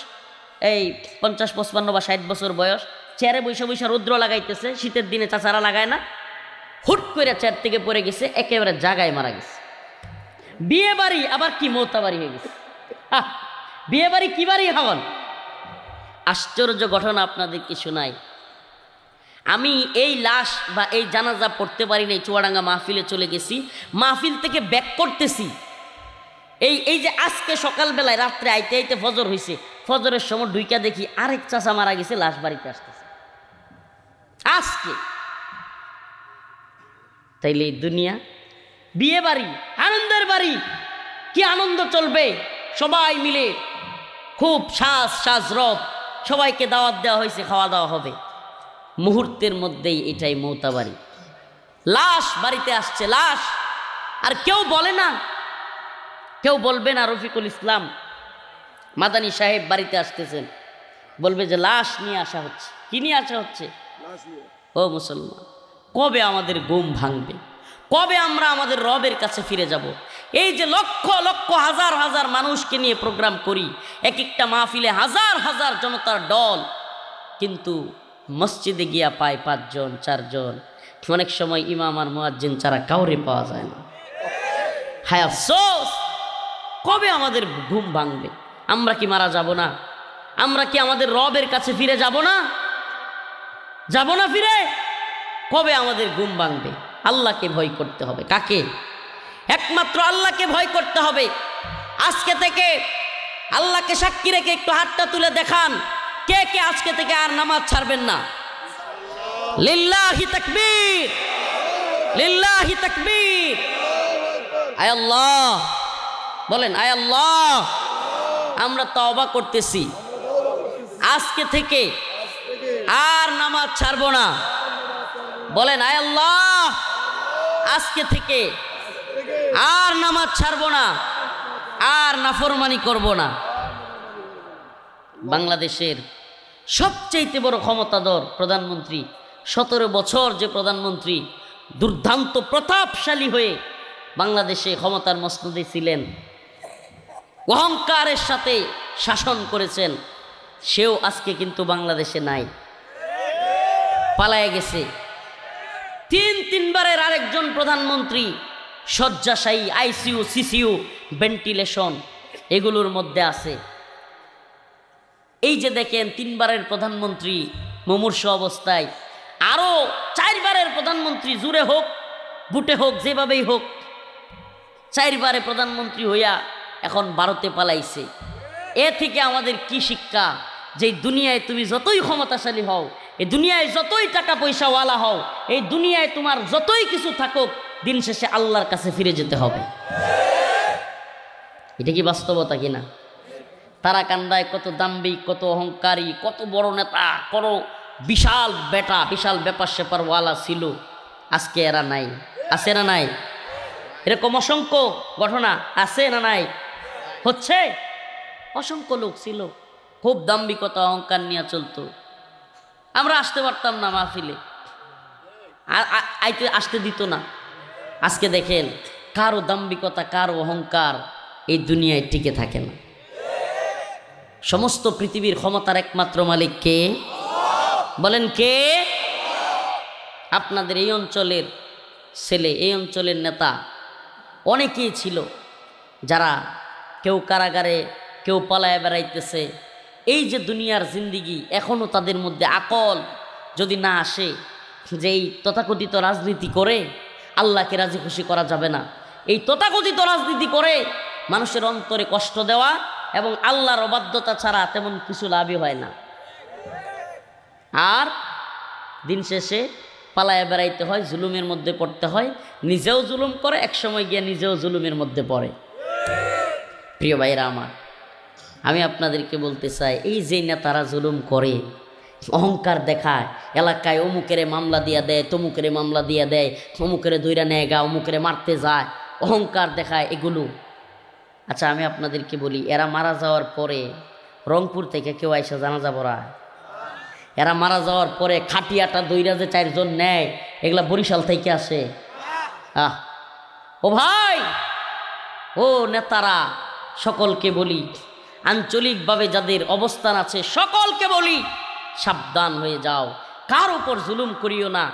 এই 50, 55 বা 60 বছর বয়স, চেয়ারে বসে বসে রৌদ্র লাগাইতেছে। শীতের দিনে চাচারা লাগায় না। হুট করে চেয়ার থেকে পড়ে গেছে, একেবারে জাগায় মারা গেছে। বিয়ে বাড়ি আবার কি মৌতা বাড়ি হয়ে গেছে। বিয়ে বাড়ি কি বাড়ি হন। আশ্চর্য ঘটনা আপনাদেরকে শোনাই। আমি এই লাশ বা এই জানাজা পড়তে পারি নাই, চুয়াডাঙ্গা মাহফিলে চলে গেছি, মাহফিল থেকে ব্যাক করতেছি। এই যে আজকে সকালবেলায় রাত্রে আইতে আইতে ফজর হয়েছে, ফজরের সময় ঢুইকা দেখি আরেক চাচা মারা গেছে, লাশ বাড়িতে আসতেছে আজকে। তাইলে এই দুনিয়া বিয়ে বাড়ি, আনন্দের বাড়ি, কি আনন্দ চলবে, সবাই মিলে খুব সাজ সাজ রব, সবাইকে দাওয়াত দেওয়া হয়েছে, খাওয়া দাওয়া হবে। মুহূর্তের মধ্যেই এটাই মৌতা বাড়ি, লাশ বাড়িতে আসছে, লাশ। আর কেউ বলে না, কেউ বলবে না রফিকুল ইসলাম মাদানী সাহেব বাড়িতে আসতেছেন, বলবে যে লাশ নিয়ে আসা হচ্ছে। কি নিয়ে আসা হচ্ছে? ও মুসলমান, কবে আমাদের ঘুম ভাঙবে? কবে আমরা আমাদের রবের কাছে ফিরে যাব? এই যে লক্ষ লক্ষ হাজার হাজার মানুষকে নিয়ে প্রোগ্রাম করি, এক একটা মাহফিলে হাজার হাজার জনতার দল, কিন্তু মসজিদে গিয়া পায় 5 জন 4 জন, অনেক সময় ইমাম আর মুয়াজ্জিন ছাড়া কাউরে পাওয়া যায় না। হায় আফসোস, কবে আমাদের ঘুম ভাঙবে? আমরা কি মারা যাব না? আমরা কি আমাদের রবের কাছে ফিরে যাব না? যাব না ফিরে? কবে আমাদের ঘুম ভাঙবে? আল্লাহকে ভয় করতে হবে। কাকে? একমাত্র আল্লাহকে ভয় করতে হবে। আজকে থেকে আল্লাহকে সাক্ষী রেখে একটু হাতটা তুলে দেখান, কে কে আজকে থেকে আর নামাজ ছাড়বেন না? লিল্লাহি তাকবীর, লিল্লাহি তাকবীর। আয় আল্লাহ বলেন, আয় আল্লাহ। আমরা তওবা করতেছি, আজকে থেকে আর নামাজ ছাড়বো না। বলেন, আয় আল্লাহ, আজকে থেকে আর নামাজ ছাড়বো না, আর নাফরমানি করব না। বাংলাদেশের সবচেয়ে বড় ক্ষমতাধর প্রধানমন্ত্রী, 17 বছর যে প্রধানমন্ত্রী দুর্দান্ত প্রতাপশালী হয়ে বাংলাদেশে ক্ষমতার মসনদে ছিলেন, অহংকারের সাথে শাসন করেছেন, সেও আজকে কিন্তু বাংলাদেশে নাই, পালায়ে গেছে। 3 বারের আরেকজন প্রধানমন্ত্রী শয্যাশায়ী, আইসিইউ, সিসিইউ, ভেন্টিলেশন, এগুলোর মধ্যে আছে। এই যে দেখেন 3 বারের প্রধানমন্ত্রী মুমূর্ষু অবস্থায়, আরো 4 বারের প্রধানমন্ত্রী, জুড়ে হোক বুটে হোক যেভাবেই হোক, 4 বারে প্রধানমন্ত্রী হইয়া এখন ভারতে পালাইছে। এ থেকে আমাদের কি শিক্ষা? যে দুনিয়ায় তুমি যতই ক্ষমতাশালী হও, এই দুনিয়ায় যতই টাকা পয়সাওয়ালা হও, এই দুনিয়ায় তোমার যতই কিছু থাকুক, দিন শেষে আল্লাহর কাছে ফিরে যেতে হবে। এটা কি বাস্তবতা কিনা? তারা কান্দায় কত দাম্ভিক, কত অহংকারী, কত বড় নেতা, কত বিশাল বেটা, বিশাল ব্যাপার স্যাপারওয়ালা ছিল, আজকে এরা নাই। আছে না নাই? এরকম অসংখ্য ঘটনা আছে না নাই? হচ্ছে। অসংখ্য লোক ছিল খুব দাম্ভিকতা অহংকার নিয়ে চলতো। আমরা আসতে পারতাম না মাহফিলে, আসতে দিত না। আজকে দেখেন কারো দাম্ভিকতা, কারো অহংকার এই দুনিয়ায় টিকে থাকে না। সমস্ত পৃথিবীর ক্ষমতার একমাত্র মালিক কে? বলেন কে? আপনাদের এই অঞ্চলের ছেলে, এই অঞ্চলের নেতা অনেকেই ছিল যারা কেউ কারাগারে, কেউ পালায় বেড়াইতেছে। এই যে দুনিয়ার জিন্দিগি, এখনও তাদের মধ্যে আকল যদি না আসে যে এই তথাকথিত রাজনীতি করে আল্লাহকে রাজি খুশি করা যাবে না, এই তথাকথিত রাজনীতি করে মানুষের অন্তরে কষ্ট দেওয়া এবং আল্লাহর অবাধ্যতা ছাড়া তেমন কিছু লাভই হয় না। আর দিন শেষে পালায় বেড়াইতে হয়, জুলুমের মধ্যে পড়তে হয়, নিজেও জুলুম করে, একসময় গিয়ে নিজেও জুলুমের মধ্যে পড়ে। প্রিয় ভাইরা আমার, আমি আপনাদেরকে বলতে চাই, এই যে নেতারা জুলুম করে, অহংকার দেখায়, এলাকায় অমুকেরে মামলা দিয়া দেয়, তমুকেরে মামলা দিয়া দেয়, অমুকেরে দইরা নেয় গা, অমুকেরে মারতে যায়, অহংকার দেখায়, এগুলো। আচ্ছা আমি আপনাদেরকে বলি, এরা মারা যাওয়ার পরে রংপুর থেকে কেউ আইসা জানাজা পড়ায়? এরা মারা যাওয়ার পরে খাটিয়াটা দইরা যে 4 জন নেয়, এগুলা বরিশাল থেকে আসে? ও ভাই, ও নেতারা, সকলকে বলি, আঞ্চলিকভাবে যাদের অবস্থান আছে সকলকে বলি, সাবধান হয়ে যাও, কার উপর জুলুম করিও না।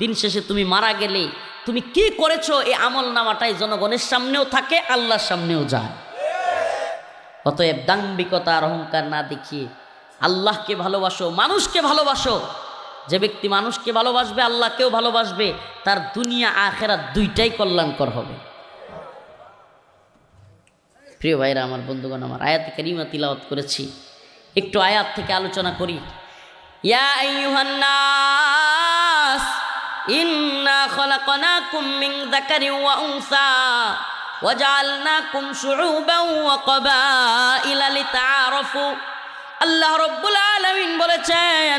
দিন শেষে তুমি মারা গেলে তুমি কি করেছো এই আমল নামাটাই জনগণের সামনেও থাকে, আল্লাহর সামনেও যায়। অতএব দাম্ভিকতা আর অহংকার না দেখিয়ে আল্লাহকে ভালোবাসো, মানুষকে ভালোবাসো। যে ব্যক্তি মানুষকে ভালোবাসবে, আল্লাহকেও ভালোবাসবে, তার দুনিয়া আখেরাত দুইটাই কল্যাণকর হবে। প্রিয় ভাইরা আমার, বন্ধুগণ আমার, আয়াত কারিমা তিলাওয়াত করেছি, একটু আয়াত থেকে আলোচনা করি। ইয়া আইয়ুহান নাস ইন্না খলাকনাকুম মিন যাকারিন ওয়া উনসা ওয়া জাআলনাকুম শুউবান ওয়া ক্বাবাইলা লিতাআরাফু। আল্লাহ রাব্বুল আলামিন বলেছেন,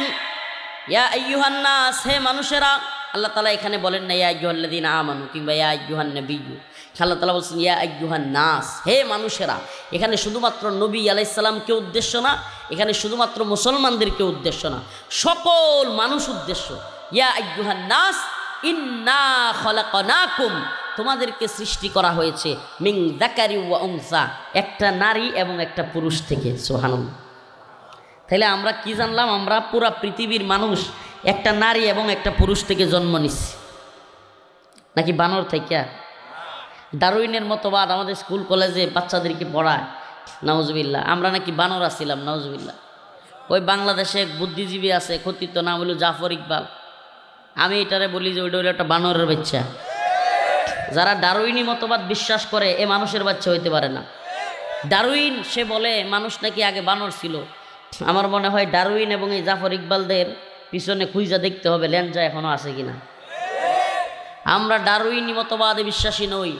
ইয়া আইয়ুহান নাস, হে মানুষেরা। আল্লাহ তাআলা এখানে বলেন না ইয়া আইয়ুহাল্লাযীনা আমানু কিংবা ইয়া আইয়ুহান নাবিয়্যু। আল্লাহ তাআলা বলছেন ইয়া আইয়ুহান নাস, হে মানুষেরা। এখানে শুধুমাত্র নবী আলাইহিস সালামকে উদ্দেশ্য না, এখানে শুধুমাত্র মুসলমানদেরকে উদ্দেশ্য না, সকল মানুষ উদ্দেশ্য। ইয়া আইয়ুহান নাস ইন্না খলাকনাকুম, তোমাদেরকে সৃষ্টি করা হয়েছে মিন যাকারি ওয়া উনসা, একটা নারী এবং একটা পুরুষ থেকে। সুবহানাল্লাহ। তাহলে আমরা কি জানলাম? আমরা পুরা পৃথিবীর মানুষ একটা নারী এবং একটা পুরুষ থেকে জন্ম নিচ্ছি, নাকি বানর থেকে? ডারউইনের মতবাদ আমাদের স্কুল কলেজে বাচ্চাদেরকে পড়ায়, নাউজুবিল্লাহ, আমরা নাকি বানর আছিলাম, নাউজুবিল্লাহ। ওই বাংলাদেশে এক বুদ্ধিজীবী আছে, কথিত নাম হলো জাফর ইকবাল। আমি এটারে বলি যে ওইটা হলো একটা বানরের বাচ্চা। যারা ডারউইনি মতবাদ বিশ্বাস করে, এ মানুষের বাচ্চা হইতে পারে না। ডারউইন সে বলে মানুষ নাকি আগে বানর ছিল। আমার মনে হয় ডারউইন এবং এই জাফর ইকবালদের পিছনে খুঁজা দেখতে হবে ল্যাঞ্জা এখনো আছে কিনা। আমরা ডারউইনি মতবাদে বিশ্বাসী নই,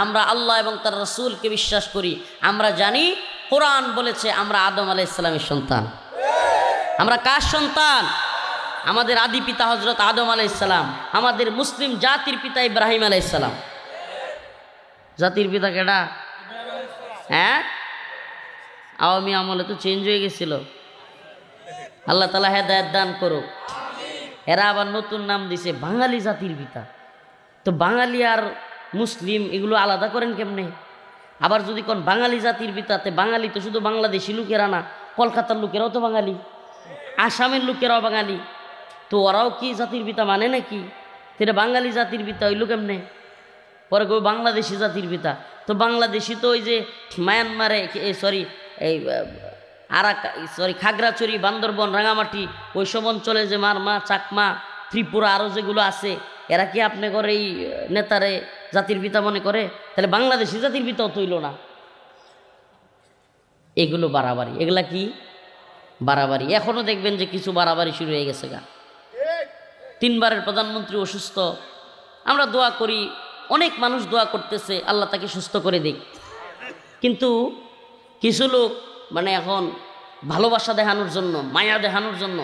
আমরা আল্লাহ এবং তার রাসূলকে বিশ্বাস করি। আমরা জানি কোরআন বলেছে আমরা আদম আলাইহিস সালামের সন্তান। আমরা কার সন্তান? আমাদের আদি পিতা হযরত আদম আলাইহিস সালাম, আমাদের মুসলিম জাতির পিতা ইব্রাহিম আলাইহিস সালাম। জাতির পিতা কেডা? হ্যাঁ, আওয়ামী আমলে তো চেঞ্জ হয়ে গেছিল। আল্লাহ তাআলা হেদায়েত দান করুক। এরা আবার নতুন নাম দিছে বাঙালি জাতির পিতা। তো বাঙালি আর মুসলিম এগুলো আলাদা করেন কেমনে? আবার যদি কোন বাঙালি জাতির পিতাতে, বাঙালি তো শুধু বাংলাদেশি লোকেরা না, কলকাতার লোকেরাও তো বাঙালি, আসামের লোকেরাও বাঙালি। তো ওরাও কি জাতির পিতা মানে নাকি? সেটা বাঙালি জাতির পিতা হইল কেমনে? পরে কেউ বাংলাদেশি জাতির পিতা। তো বাংলাদেশি তো ওই যে মায়ানমারে, খাগড়াছড়ি, বান্দরবন, রাঙামাটি ওই সব অঞ্চলে যে মারমা, চাকমা, ত্রিপুরা আরও যেগুলো আছে, এরা কি আপনি করে এই নেতারে জাতির পিতা মনে করে? তাহলে বাংলাদেশি জাতির পিতাও তৈল না। এগুলো বাড়াবাড়ি। এগুলা কি বাড়াবাড়ি? এখনও দেখবেন যে কিছু বাড়াবাড়ি শুরু হয়ে গেছে গা। 3 বারের প্রধানমন্ত্রী অসুস্থ, আমরা দোয়া করি, অনেক মানুষ দোয়া করতেছে আল্লাহ তাকে সুস্থ করে দিক, কিন্তু কিছু লোক মানে এখন ভালোবাসা দেখানোর জন্য, মায়া দেখানোর জন্য,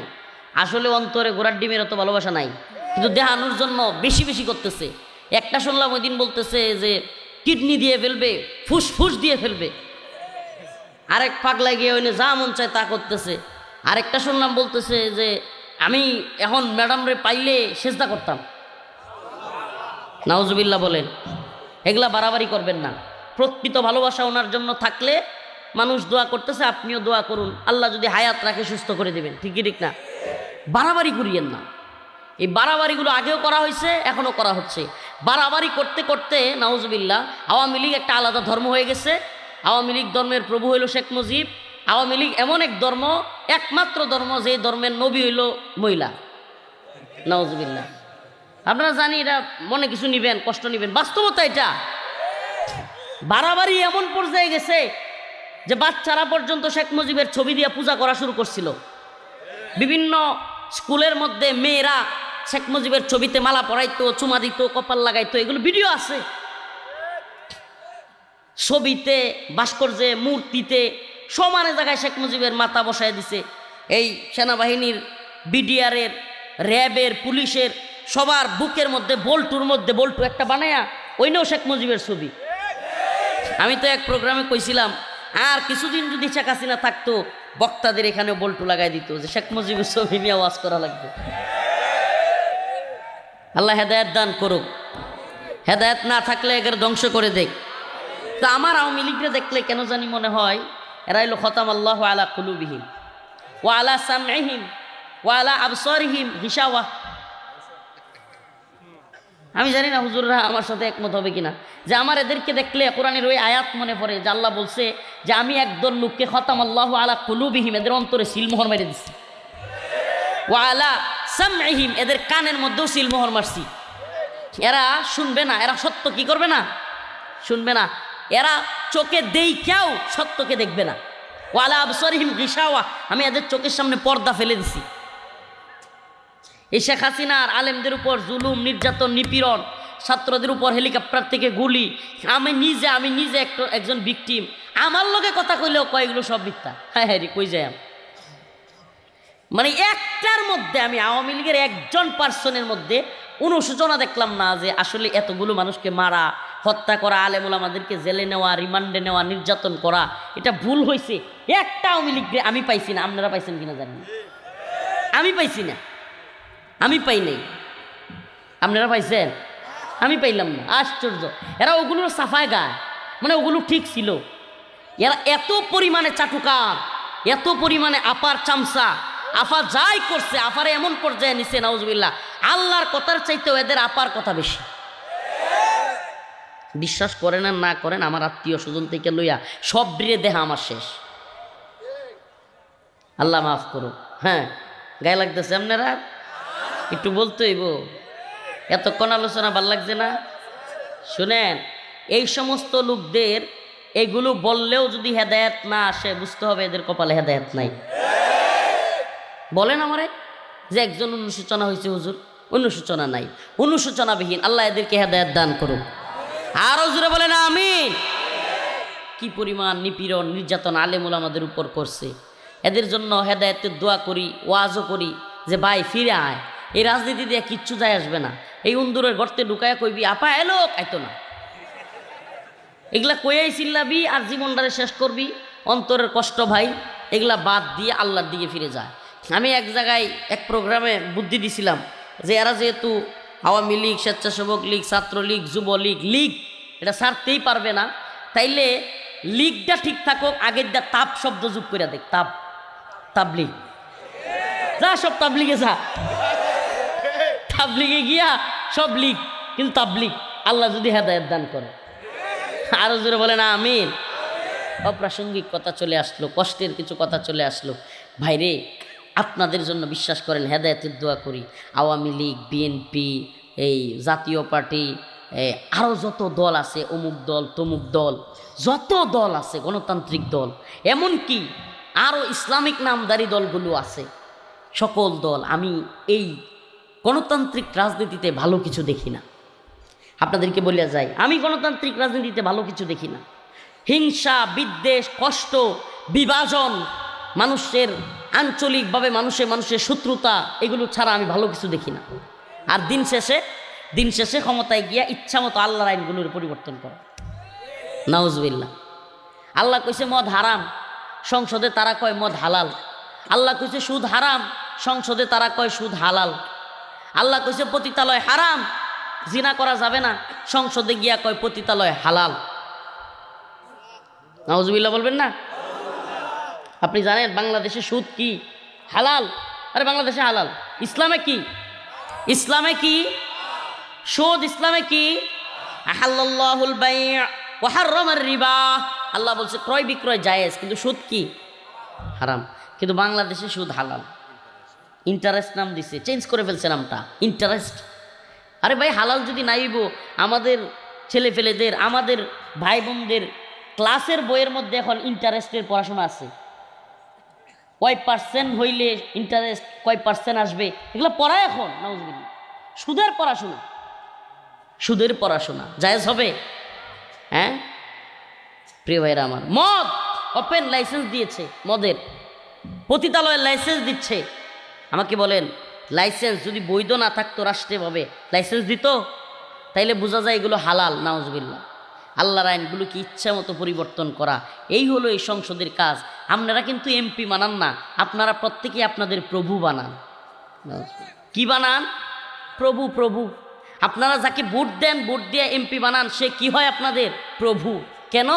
আসলে অন্তরে ঘোড়ার ডিমের অত ভালোবাসা নাই, কিন্তু দেখানোর জন্য বেশি বেশি করতেছে। একটা শুনলাম ওই দিন বলতেছে যে কিডনি দিয়ে ফেলবে, ফুসফুস দিয়ে ফেলবে, আরেক পাগলা গিয়ে ওইনে যা মন চায় তা করতেছে। আরেকটা শুনলাম বলতেছে যে আমি এখন ম্যাডাম রে পাইলে সেজদা করতাম। নাউজুবিল্লাহ বলেন। এগুলা বাড়াবাড়ি করবেন না। প্রকৃত ভালোবাসা ওনার জন্য থাকলে মানুষ দোয়া করতেছে, আপনিও দোয়া করুন, আল্লাহ যদি হায়াত রাখে সুস্থ করে দেবেন। ঠিকই ঠিক না? বাড়াবাড়ি করিয়েন না। এই বাড়াবাড়িগুলো আগেও করা হয়েছে, এখনও করা হচ্ছে। বাড়াবাড়ি করতে করতে নাউজুবিল্লাহ আওয়ামী লীগ একটা আলাদা ধর্ম হয়ে গেছে। আওয়ামী লীগ ধর্মের প্রভু হইল শেখ মুজিব। আওয়ামী লীগ এমন এক ধর্ম, একমাত্র ধর্ম যে ধর্মের নবী হইল মহিলা। নাউজুবিল্লাহ। আপনারা জানি এটা মনে কিছু নিবেন, কষ্ট নিবেন, বাস্তবতা এটা। বাড়াবাড়ি এমন পর্যায়ে গেছে যে বাচ্চারা পর্যন্ত শেখ মুজিবের ছবি দিয়ে পূজা করা শুরু করছিল। বিভিন্ন স্কুলের মধ্যে মেয়েরা শেখ মুজিবের ছবিতে মালা পরাইতো, চুমা দিত, কপাল লাগাইতো, এগুলো ভিডিও আছে। ছবিতে, ভাস্কর্যে, মূর্তিতে সমানে জায়গায় শেখ মুজিবের মাথা বসায় দিছে। এই সেনাবাহিনীর, বিডিআরের, র্যাবের, পুলিশের সবার বুকের মধ্যে বল্টুর মধ্যে বল্টু একটা বানায়া ওইটাও শেখ মুজিবের ছবি। আমি তো এক প্রোগ্রামে কইছিলাম আর কিছুদিন যদি শেখ হাসিনা থাকতো বক্তাদের এখানে বল্টু লাগাই দিত যে শেখ মুজিবের ছবি নিয়ে ওয়াজ করা লাগবে। আল্লাহ হেদায়েত দান করুক। হেদায়েত না থাকলে এদের ধ্বংস করে দেখ। তো আমার আওয়ামী লীগরে দেখলে কেন জানি মনে হয় এরা হলো খতাম আল্লাহ আলা কুলুবিহিম ওয়া আলা সামঈহিম ওয়া আলা আবসারিহিম গিশাওয়া। আমি জানি না হুজুররা আমার সাথে একমত হবে কিনা, যে আমার এদেরকে দেখলে কোরআনের ওই আয়াত মনে পড়ে যে আল্লাহ বলছে যে আমি একদল লোককে খতাম আল্লাহ আলা কুলুবিহিম, এদের অন্তরে সিলমোহর মেরে দিচ্ছি, ওয়া আলা সামঈহিম, এদের কানের মধ্যেও সিলমোহর মারছি। এরা শুনবে না, এরা সত্য কি করবে না, শুনবে না। এরা চোখে দেইখাও সত্যকে দেখবে না। ওয়া আলা আবসারিহিম গিশাওয়া, আমি এদের চোখের সামনে পর্দা ফেলে দিছি। এই শেখ হাসিনার আলেমদের উপর জুলুম, নির্যাতন, নিপীড়ন, ছাত্রদের উপর হেলিকপ্টার থেকে গুলি, আমি নিজে একজন ভিকটিম। আমার লগে কথা কইলেও কয় এগুলো সব মিথ্যা। হ্যাঁ হ্যাঁ রে, কই যাই মানে একটার মধ্যে আমি আওয়ামী লীগের একজন পার্সনের মধ্যে অনুশোচনা দেখলাম না যে আসলে এতগুলো মানুষকে মারা, হত্যা করা, আলেম ওলামাদেরকে জেলে নেওয়া, রিমান্ডে নেওয়া, নির্যাতন করা, এটা ভুল হয়েছে। একটা আওয়ামী লীগ আমি পাইছি না। আপনারা পাইছেন কিনা জানি না, আমি পাইছি না, আমি পাই নাই। আপনারা পাইছেন? আমি পাইলাম না। আশ্চর্য। এরা ওগুলোর সাফায় গায়, মানে ওগুলো ঠিক ছিল। এরা এত পরিমাণে চাটুকার, এত পরিমাণে আপার চামচা, আফা যাই করছে আফারে এমন পর্যায়ে নিছে নাউজুবিল্লাহ, আল্লাহর কথার চাইতেও এদের আপার কথা বেশি। বিশ্বাস করেন আর না করেন, আমার আত্মীয় স্বজন থেকে লইয়া সব দিয়ে দেহা আমার শেষ। আল্লাহ মাফ করো। হ্যাঁ, গায়ে লাগতেছে আপনারা একটু বলতে হইব, এতক্ষণ আলোচনা ভাল লাগছে না। শুনেন, এই সমস্ত লোকদের এগুলো বললেও যদি হেদায়েত না আসে, বুঝতে হবে এদের কপালে হেদায়েত নাই। বলেন আমারে যে একজন অনুশোচনা হয়েছে হুজুর, অনুশোচনা নাই, অনুশোচনাবিহীন। আল্লাহ এদেরকে হেদায়েত দান করুক। আরো জোরে বলেন আমিন। কি পরিমাণ নিপীড়ন, নির্যাতন আলেম ওলামাদের উপর করছে, এদের জন্য হেদায়েতের দোয়া করি, ওয়াজও করি যে ভাই ফিরে আয়। এই রাজনীতি দিয়ে কিচ্ছু যায় আসবে না। এই উন্দুরের গর্তে ঢুকায় কইবি আপা এলো, আইতো না। এগুলা কইয়াই চিল্লাবি আর জীবনটারে শেষ করবি। অন্তরের কষ্ট ভাই, এগুলা বাদ দিয়ে আল্লাহর দিকে ফিরে যায়। আমি এক জায়গায় এক প্রোগ্রামে বুদ্ধি দিছিলাম যে এরা যেহেতু আওয়ামী লীগ, স্বেচ্ছাসেবক লীগ, ছাত্রলীগ, যুবলীগ, লীগ এটা ছাড়তেই পারবে না, তাইলে লীগটা ঠিক থাকুক, আগের দা তাপ শব্দ যোগ করে দেখ, তাপ, তাবলীগ যা, সব তাবলীগে যা, তাবলীগে গিয়া সব লীগ, কিন্তু তাবলীগ আল্লাহ যদি হেদায়েত দান করে। আরো জোরে বলে না আমিন। অপ্রাসঙ্গিক কথা চলে আসলো, কষ্টের কিছু কথা চলে আসলো। ভাইরে, আপনাদের জন্য বিশ্বাস করেন হেদায়েতের দোয়া করি। আওয়ামী লীগ, বিএনপি, এই জাতীয় পার্টি, আরও যত দল আছে, অমুক দল তমুক দল, যত দল আছে গণতান্ত্রিক দল, এমনকি আরও ইসলামিক নামধারী দলগুলো আছে, সকল দল, আমি এই গণতান্ত্রিক রাজনীতিতে ভালো কিছু দেখি না। আপনাদেরকে বলিয়া যাই, আমি গণতান্ত্রিক রাজনীতিতে ভালো কিছু দেখি না। হিংসা, বিদ্বেষ, কষ্ট, বিভাজন, মানুষের আঞ্চলিকভাবে মানুষের শত্রুতা, এগুলো ছাড়া আমি ভালো কিছু দেখি না। আর দিন শেষে ক্ষমতায় গিয়া ইচ্ছা মতো আল্লাহর আইনগুলোর পরিবর্তন করা। নাউজুবিল্লাহ। আল্লাহ কইছে মদ হারাম, সংসদে তারা কয় মদ হালাল। আল্লাহ কইছে সুদ হারাম, সংসদে তারা কয় সুদ হালাল। আল্লাহ কইছে পতিতালয় হারাম, জিনা করা যাবে না, সংসদে গিয়া কয় পতিতালয় হালাল। নাউজুবিল্লাহ বলবেন না? আপনি জানেন বাংলাদেশে সুদ কি? হালাল। আরে বাংলাদেশে হালাল। ইসলামে কি? ইসলামে কি সুদ? ইসলামে কি? আহাল্লাল্লাহুল বাই'আ ওয়া হাররামার রিবা। আল্লাহ বলছে ক্রয় বিক্রয় জায়েজ, কিন্তু সুদ কি? হারাম। কিন্তু বাংলাদেশে সুদ হালাল। ইন্টারেস্ট নাম দিছে, চেঞ্জ করে ফেলছে নামটা, ইন্টারেস্ট। আরে ভাই, হালাল যদি নাইব, আমাদের ছেলেফেলেদের, আমাদের ভাই বোনদের ক্লাসের বইয়ের মধ্যে এখন ইন্টারেস্টের পড়াশোনা আছে। কয় পার্সেন্ট হইলে ইন্টারেস্ট, কয় পার্সেন্ট আসবে, এগুলো পড়ায় এখন। নাউজুবিল্লাহ। সুদের পড়াশোনা জায়েজ হবে? হ্যাঁ প্রিয় ভাইরা আমার, মদ ওপেন লাইসেন্স দিয়েছে, মদের পতিতালয়ের লাইসেন্স দিচ্ছে। আমাকে বলেন, লাইসেন্স যদি বৈধ না থাকতো রাষ্ট্রীয়ভাবে, লাইসেন্স দিত? তাইলে বোঝা যায় এগুলো হালাল। নাউজুবিল্লাহ। আল্লাহর আইনগুলো কি ইচ্ছা মতো পরিবর্তন করা, এই হলো এই সংসদের কাজ। আপনারা কিন্তু এমপি বানান না, আপনারা প্রত্যেকেই আপনাদের প্রভু বানান। কি বানান? প্রভু। প্রভু। আপনারা যাকে ভোট দেন, ভোট দিয়ে এমপি বানান, সে কি হয়? আপনাদের প্রভু। কেন?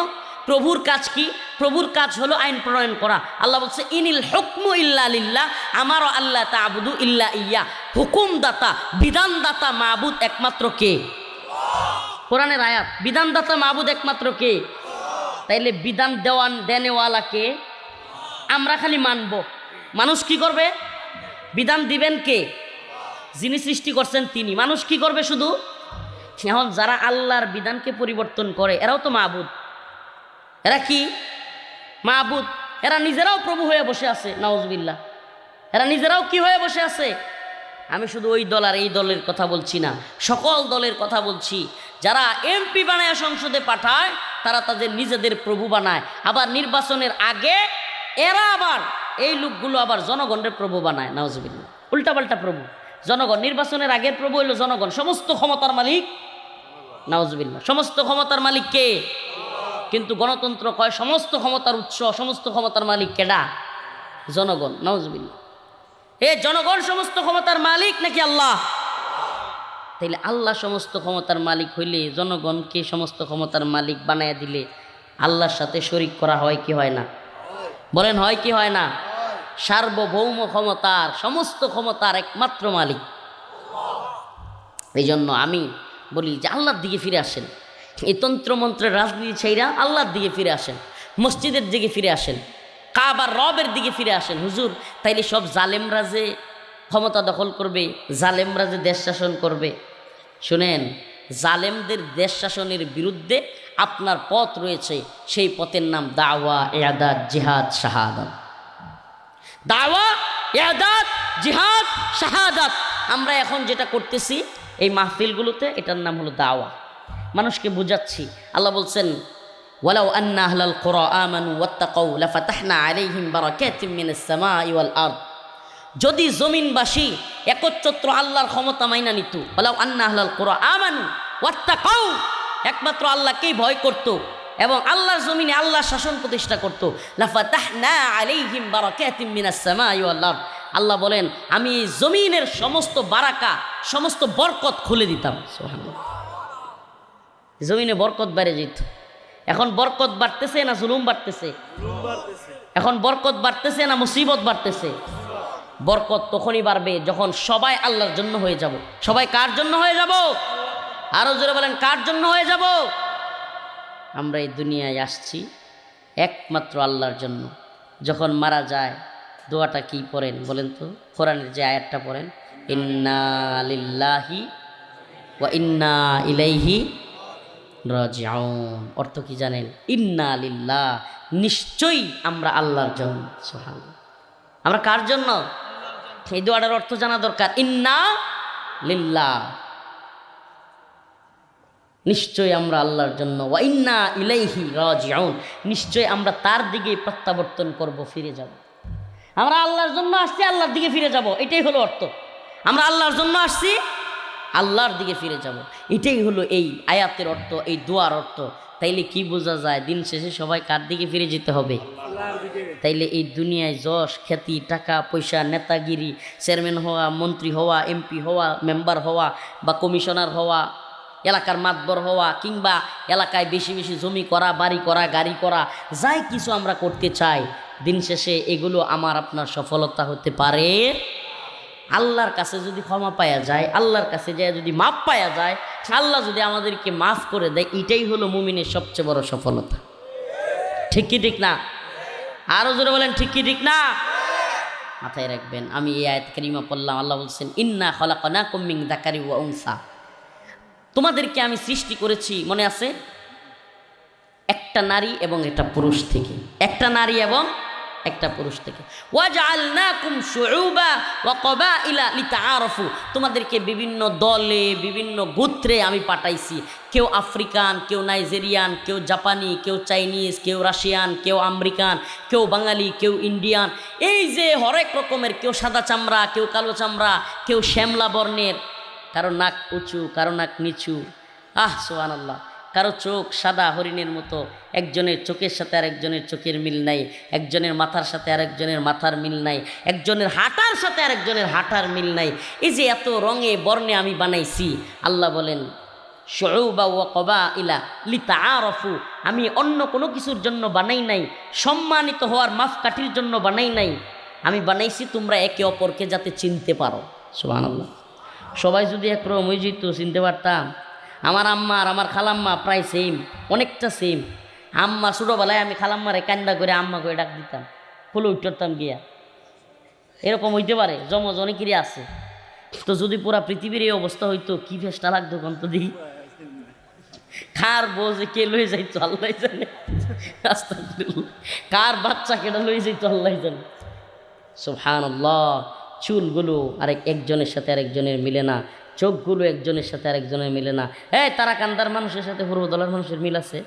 প্রভুর কাজ কি? প্রভুর কাজ হলো আইন প্রণয়ন করা। আল্লাহ বলছে ইনিল হুকমু ইল্লা লিল্লাহ, আমারও আল্লাহ তা'বুদু ইল্লা ইয়্যা। হুকুমদাতা, বিধানদাতা, মাবুদ একমাত্র কে? কোরআনের আয়াত। বিধানদাতা মাবুদ একমাত্র কে? তাইলে বিধান দেনেওয়ালাকে আমরা খালি মানব, মানুষ কি করবে? বিধান দিবেন কে? যিনি সৃষ্টি করছেন তিনি। মানুষ কি করবে? শুধু। এখন যারা আল্লাহর বিধানকে পরিবর্তন করে, এরাও তো মাবুদ। এরা কি? মাবুদ। এরা নিজেরাও প্রভু হয়ে বসে আছে। নাউজুবিল্লাহ। এরা নিজেরাও কি হয়ে বসে আছে? আমি শুধু ওই দল আর এই দলের কথা বলছি না, সকল দলের কথা বলছি। যারা এমপি বানায় সংসদে পাঠায়, তারা তাদের নিজেদের প্রভু বানায়। আবার নির্বাচনের আগে এরা আবার, এই লোকগুলো আবার জনগণের প্রভু বানায়। নাউজুবিল্লাহ। উল্টাপাল্টা প্রভু। জনগণ, নির্বাচনের আগের প্রভু হইল জনগণ, সমস্ত ক্ষমতার মালিক। নাউজুবিল্লাহ। সমস্ত ক্ষমতার মালিক কে? কিন্তু গণতন্ত্র কয় সমস্ত ক্ষমতার উৎস, সমস্ত ক্ষমতার মালিক কেডা? জনগণ। নাউজুবিল্লাহ। জনগণ সমস্ত ক্ষমতার মালিক নাকি আল্লাহ? তাইলে আল্লাহ সমস্ত ক্ষমতার মালিক হইলে জনগণকে সমস্ত ক্ষমতার মালিক বানায় দিলে আল্লাহর সাথে শরীক করা হয় কি হয় না? বলেন হয় কি হয় না? সার্বভৌম ক্ষমতার, সমস্ত ক্ষমতার একমাত্র মালিক। এই জন্য আমি বলি যে আল্লাহর দিকে ফিরে আসেন। এই তন্ত্রমন্ত্রের রাজনীতি ছেড়া আল্লাহর দিকে ফিরে আসেন, মসজিদের দিকে ফিরে আসেন, কাবার রবের দিকে ফিরে আসেন। হুজুর, তাইলে সব জালেমরা যে ক্ষমতা দখল করবে, জালেমরা যে দেশ শাসন করবে, শুনেন, জালেমদের দেশ শাসনের বিরুদ্ধে আপনার পথ রয়েছে, সেই পথের নাম দাওয়া, ইয়াদাত, জিহাদ, শাহাদাত। দাওয়া, ইয়াদাত, জিহাদ, শাহাদাত। আমরা এখন যেটা করতেছি এই মাহফিলগুলোতে, এটার নাম হলো দাওয়া। মানুষকে বুঝাচ্ছি। আল্লাহ বলছেন ওয়ালাউ আন্না আহলাল কুরা আমানু ওয়াত্তাকাউ লাফাতাহনা আলাইহিম বারাকাতিম মিনাস সামাই ওয়াল আরদ। যদি জমিনবাসী একচ্ছত্র আল্লাহর ক্ষমতা মাইনা নিত, ওয়ালাউ আন্না আহলাল কুরা আমানু ওয়াত্তাকাউ, একমাত্র আল্লাহকেই ভয় করত এবং আল্লাহর জমিনে আল্লাহর শাসন প্রতিষ্ঠা করত, লাফাতাহনা আলাইহিম বারাকাতিম মিনাস সামাই ওয়াল আরদ। আল্লাহ বলেন আমি জমিনের সমস্ত বারাকা, সমস্ত বরকত খুলে দিতাম। সুবহানাল্লাহ। জমিনে বরকত বেড়ে যেত। এখন বরকত বাড়তেছে না জুলুম বাড়তেছে? এখন বরকত বাড়তেছে না মুসিবত বাড়তেছে? বরকত তখনই বাড়বে যখন সবাই আল্লাহর জন্য হয়ে যাব। সবাই কার জন্য হয়ে যাব? আরো জোরে বলেন, কার জন্য হয়ে যাব? আমরা এই দুনিয়ায় আসছি একমাত্র আল্লাহর জন্য। যখন মারা যায় দোয়াটা কি পড়েন বলেন তো? কোরআনের যে আয়াতটা পড়েন, ইন্না লিল্লাহি ওয়া ইন্না ইলাইহি রাজিউন। অর্থ কি জানেন? ইন্না লিল্লাহ, নিশ্চয়ই আমরা আল্লাহর জন্য। সুবহানাল্লাহ। আমরা কার জন্য? এই দোয়াটার অর্থ জানা দরকার। ইন্না লিল্লাহ, নিশ্চয়ই আমরা আল্লাহর জন্য। ওয়া ইন্না ইলাইহি রাজিউন, নিশ্চয়ই আমরা তার দিকে প্রত্যাবর্তন করব, ফিরে যাব। আমরা আল্লাহর জন্য আসছি, আল্লাহর দিকে ফিরে যাব, এটাই হলো অর্থ। আমরা আল্লাহর জন্য আসছি, আল্লাহর দিকে ফিরে যাব, এটাই হলো এই আয়াতের অর্থ, এই দোয়ার অর্থ। তাইলে কি বোঝা যায়? দিন শেষে সবাই কার দিকে ফিরে যেতে হবে? তাইলে এই দুনিয়ায় যশ খ্যাতি, টাকা পয়সা, নেতাগিরি, চেয়ারম্যান হওয়া, মন্ত্রী হওয়া, এমপি হওয়া, মেম্বার হওয়া বা কমিশনার হওয়া, এলাকার মাতবর হওয়া, কিংবা এলাকায় বেশি বেশি জমি করা, বাড়ি করা, গাড়ি করা, যাই কিছু আমরা করতে চাই, দিন শেষে এগুলো আমার আপনার সফলতা হতে পারে। আল্লাহর কাছে যদি ক্ষমা পাওয়া যায়, আল্লাহর কাছে যায় যদি মাফ পাওয়া যায়, আল্লাহ যদি আমাদেরকে মাফ করে দেয়, এটাই হলো মুমিনের সবচেয়ে বড় সফলতা। ঠিক কি ঠিক না? আরো জোরে বলেন, ঠিক কি ঠিক না? মাথায় রাখবেন, আমি এই আয়াত কারিমা পড়লাম, আল্লাহ বলছেন ইন্না খলাকনাকুম মিন যাকারি ওয়া উনসা, তোমাদেরকে আমি সৃষ্টি করেছি, মনে আছে, একটা নারী এবং একটা পুরুষ থেকে, একটা নারী এবং একটা পুরুষ থেকে। ওয়াজআলনাকুম শুউবা ওয়া ক্বাবাইলা লিতাআরাফু, তোমাদেরকে বিভিন্ন দলে, বিভিন্ন গোত্রে আমি পাঠাইছি। কেউ আফ্রিকান, কেউ নাইজেরিয়ান, কেউ জাপানি, কেউ চাইনিজ, কেউ রাশিয়ান, কেউ আমেরিকান, কেউ বাঙালি, কেউ ইন্ডিয়ান, এই যে হরেক রকমের, কেউ সাদা চামড়া, কেউ কালো চামড়া, কেউ শ্যামলা বর্ণের, কারো নাক উঁচু, কারো নাক নিচু, সুবহানাল্লাহ, কারো চোখ সাদা হরিণের মতো, একজনের চোখের সাথে আরেকজনের চোখের মিল নাই, একজনের মাথার সাথে আরেকজনের মাথার মিল নাই, একজনের হাঁটার সাথে আরেকজনের হাঁটার মিল নাই। এই যে এত রঙে বর্ণে আমি বানাইছি, আল্লাহ বলেন শুউবা ওয়া ক্বাবাইলা লিতাআরাফু, আমি অন্য কোনো কিছুর জন্য বানাই নাই, সম্মানিত হওয়ার মাপকাঠির জন্য বানাই নাই, আমি বানাইছি তোমরা একে অপরকে যাতে চিনতে পারো। সুবহানাল্লাহ। সবাই যদি একরকম হয়ে যেত, চিনতে পারতাম। আমার আম্মা আর আমার খালাম্মা প্রায় সেম, অনেকটা সেম। আম্মা ছোটোবেলায় আমি খালাম্মারে কান্দা করে আম্মা করে ডাক দিতাম, ফুলে উঠতাম গিয়া। এরকম হইতে পারে, জমজ অনেকেরই আছে। তো যদি পুরা পৃথিবীর এই অবস্থা হইতো, কি ফেসটা লাগতো কন্ত দিই। কার বউ যে কে লয়ে যাইতো আল্লাহ জানে, কার বাচ্চা কেটা লয়ে যাইতো আল্লাহ জানে। সুবহানাল্লাহ। চুলগুলো আরেক একজনের সাথে আরেকজনের মিলে না, চোখগুলো একজনের সাথে আরেকজনের মিলে না। তারা কান্দার মানুষের সাথে পূর্বদলার মানুষের মিল আছে?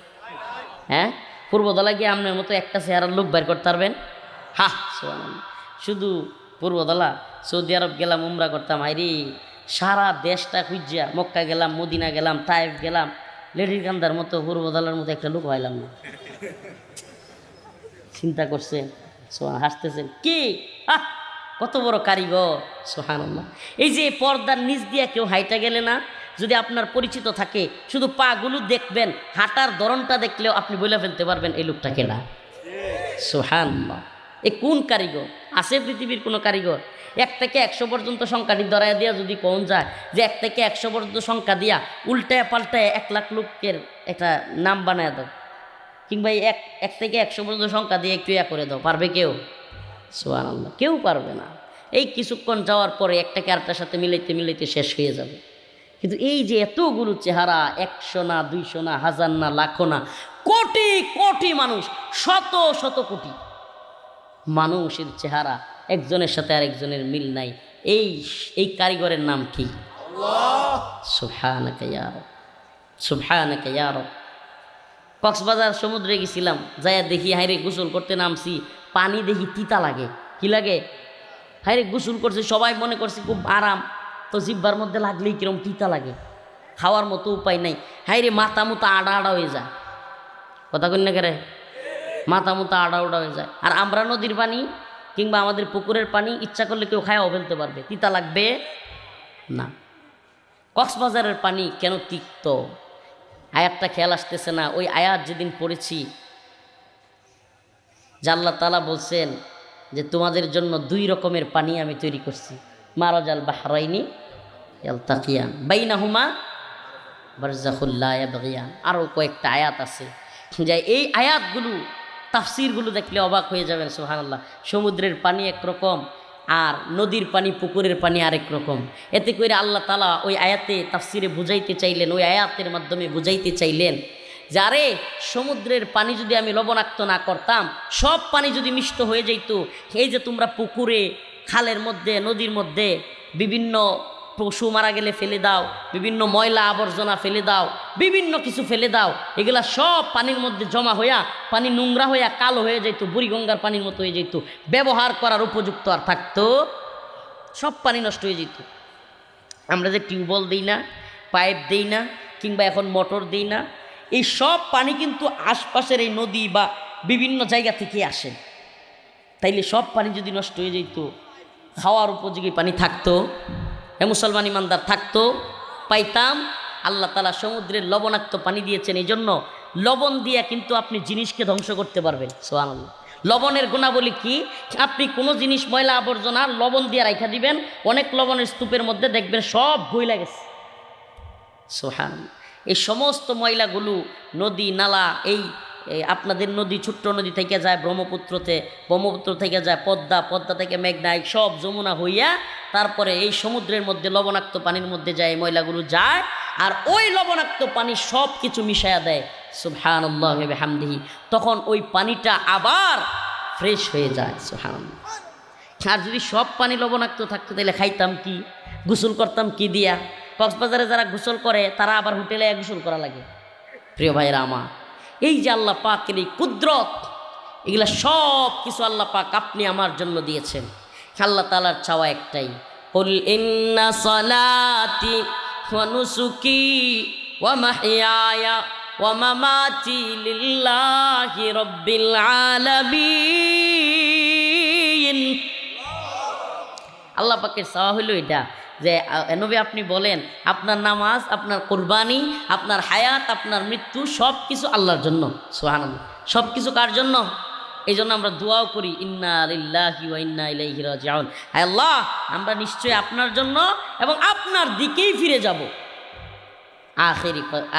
হ্যাঁ, পূর্বদলা গিয়ে আপনার মতো একটা চেহারার লোক বের করতে পারবেন? সুবহানাল্লাহ। শুধু পূর্বদলা, সৌদি আরব গেলাম, উমরা করতাম, আইরি সারা দেশটা খুঁজিয়া, মক্কা গেলাম, মদিনা গেলাম, তায়েফ গেলাম, লেডির কান্দার মতো পূর্বদলার মতো একটা লোক হইলাম না। চিন্তা করছেন? হাসতেছেন কি? কত বড় কারিগর! সুবহানাল্লাহ। এই যে পর্দার নিচ দিয়া কেউ হাইটা গেলে না, যদি আপনার পরিচিত থাকে, শুধু পাগুলো দেখবেন, হাঁটার ধরনটা দেখলেও আপনি বলে ফেলতে পারবেন এই লোকটা কেনা। সুবহানাল্লাহ। এ কোন কারিগর? আছে পৃথিবীর কোনো কারিগর? 1 থেকে 100 পর্যন্ত সংখ্যাটি ধরাইয়া দিয়া যদি কোন যায় যে 1 থেকে 100 পর্যন্ত সংখ্যা দিয়া উল্টায় পাল্টায় 1 লাখ লোকের একটা নাম বানায় দাও, কিংবা 1 থেকে 100 পর্যন্ত সংখ্যা দিয়ে একটু করে দাও, পারবে কেউ? সুবহানাল্লাহ, কেউ পারবে না। এই কিছুক্ষণ যাওয়ার পরে একটাকে আরেকটার সাথে মিলাইতে মিলাইতে শেষ হয়ে যাবে। কিন্তু এই যে এতগুলো চেহারা, 100 না, 200 না, 1000 না, লাখো না, কোটি কোটি মানুষ, শত শত কোটি মানুষের চেহারা, একজনের সাথে আরেকজনের মিল নাই। এই কারিগরের নাম কি? আল্লাহ। সুবহানাকা ইয়া রব, সুবহানাকা ইয়া রব। কক্সবাজার সমুদ্রে গেছিলাম, যাইয়া দেখি হাইরে গোসল করতে নামছি, পানি দেখি তিতা লাগে। কি লাগে? হাইরে গোসল করছে, সবাই মনে করছে খুব আরাম, তো জিব্বার মধ্যে লাগলেই কিরম তিতা লাগে, খাওয়ার মতো উপায় নাই। হাইরে মাথা মুতা আড়া আড়া হয়ে যায়। কথা কই না কেরে? মাথা মুতা আড়া উড়া হয়ে যায়। আর আমরা নদীর পানি কিংবা আমাদের পুকুরের পানি ইচ্ছা করলে কেউ খায়াও ফেলতে পারবে, তিতা লাগবে না। কক্সবাজারের পানি কেন তিক্ত? আয়াতটা খেয়াল আসতেছে না। ওই আয়াত যেদিন পড়েছি, যে আল্লাহ তাআলা বলছেন যে তোমাদের জন্য 2 রকমের পানি আমি তৈরি করছি, মারাজাল বাহরাইনি ইয়ালতাকিয়ান বাইনাহুমা বারযাখুল লা ইয়াবগিয়ান। আরও কয়েকটা আয়াত আছে, যে এই আয়াতগুলো তাফসিরগুলো দেখলে অবাক হয়ে যাবেন। সুবহানাল্লাহ। সমুদ্রের পানি একরকম, আর নদীর পানি পুকুরের পানি আরেক রকম। এতে করে আল্লাহ তাআলা ওই আয়াতে তাফসিরে বুঝাইতে চাইলেন, ওই আয়াতের মাধ্যমে বুঝাইতে চাইলেন যারে সমুদ্রের পানি যদি আমি লবণাক্ত না করতাম, সব পানি যদি মিষ্ট হয়ে যাইতো, এই যে তোমরা পুকুরে, খালের মধ্যে, নদীর মধ্যে বিভিন্ন পশু মারা গেলে ফেলে দাও, বিভিন্ন ময়লা আবর্জনা ফেলে দাও, বিভিন্ন কিছু ফেলে দাও, এগুলা সব পানির মধ্যে জমা হইয়া পানি নোংরা হইয়া কালো হয়ে যেত, বুড়িগঙ্গার পানির মতো হয়ে যেত, ব্যবহার করার উপযুক্ত আর থাকতো, সব পানি নষ্ট হয়ে যেত। আমরা যে টিউবওয়েল দিই না, পাইপ দিই না, কিংবা এখন মোটর দিই না, এই সব পানি কিন্তু আশপাশের এই নদী বা বিভিন্ন জায়গা থেকে আসে। তাইলে সব পানি যদি নষ্ট হয়ে যেত, খাওয়ার উপযোগী পানি থাকতো, মুসলমান ইমানদার থাকতো, পাইতাম। আল্লাহ তাআলা সমুদ্রের লবণাক্ত পানি দিয়েছেন, এই জন্য লবণ দিয়ে কিন্তু আপনি জিনিসকে ধ্বংস করতে পারবেন। সুবহানাল্লাহ। লবণের গুণাবলী কি? আপনি কোনো জিনিস ময়লা আবর্জনা লবণ দিয়ে রাখা দিবেন, অনেক লবণের স্তূপের মধ্যে দেখবেন সব গইলা গেছে। সুবহানাল্লাহ। এই সমস্ত ময়লাগুলো নদী নালা, এই আপনাদের নদী, ছোট্ট নদী থেকে যায় ব্রহ্মপুত্রতে, ব্রহ্মপুত্র থেকে যায় পদ্মা, পদ্মা থেকে মেঘনা, সব যমুনা হইয়া তারপরে এই সমুদ্রের মধ্যে লবণাক্ত পানির মধ্যে যায়, এই ময়লাগুলো যায়, আর ওই লবণাক্ত পানি সব কিছু মিশাইয়া দেয়। সুবহানাল্লাহ ওয়া বিহামদিহি। তখন ওই পানিটা আবার ফ্রেশ হয়ে যায়। সুবহানাল্লাহ। আর যদি সব পানি লবণাক্ত থাকতো তাহলে খাইতাম কি, গোসল করতাম কি দিয়া? কক্সবাজারে যারা গোসল করে তারা আবার হোটেলে গোসল করা লাগে। প্রিয় ভাইরা আমার, এই যে আল্লাহ পাকের এই কুদরত, এগুলা সব কিছু আল্লাহ পাক আপনি আমার জন্য দিয়েছেন। আল্লাহ তাআলার চাওয়া একটাই, কুল ইন্না সালাতি ওয়া নুসুকি ওয়া মাহইয়ায়া ওয়া মামাতি লিল্লাহি রাব্বিল আলামিন। আল্লাহ পাকের চাওয়া হলো এটা যে নবী আপনি বলেন আপনার নামাজ, আপনার কুরবানি, আপনার হায়াত, আপনার মৃত্যু সব কিছু আল্লাহর জন্য। সুবহানাল্লাহ। সব কিছু কার জন্য? এই জন্য আমরা দোয়াও করি, ইন্না লিল্লাহি ওয়া ইন্না ইলাইহি রাজিউন। হে আল্লাহ, আমরা নিশ্চয়ই আপনার জন্য এবং আপনার দিকেই ফিরে যাব।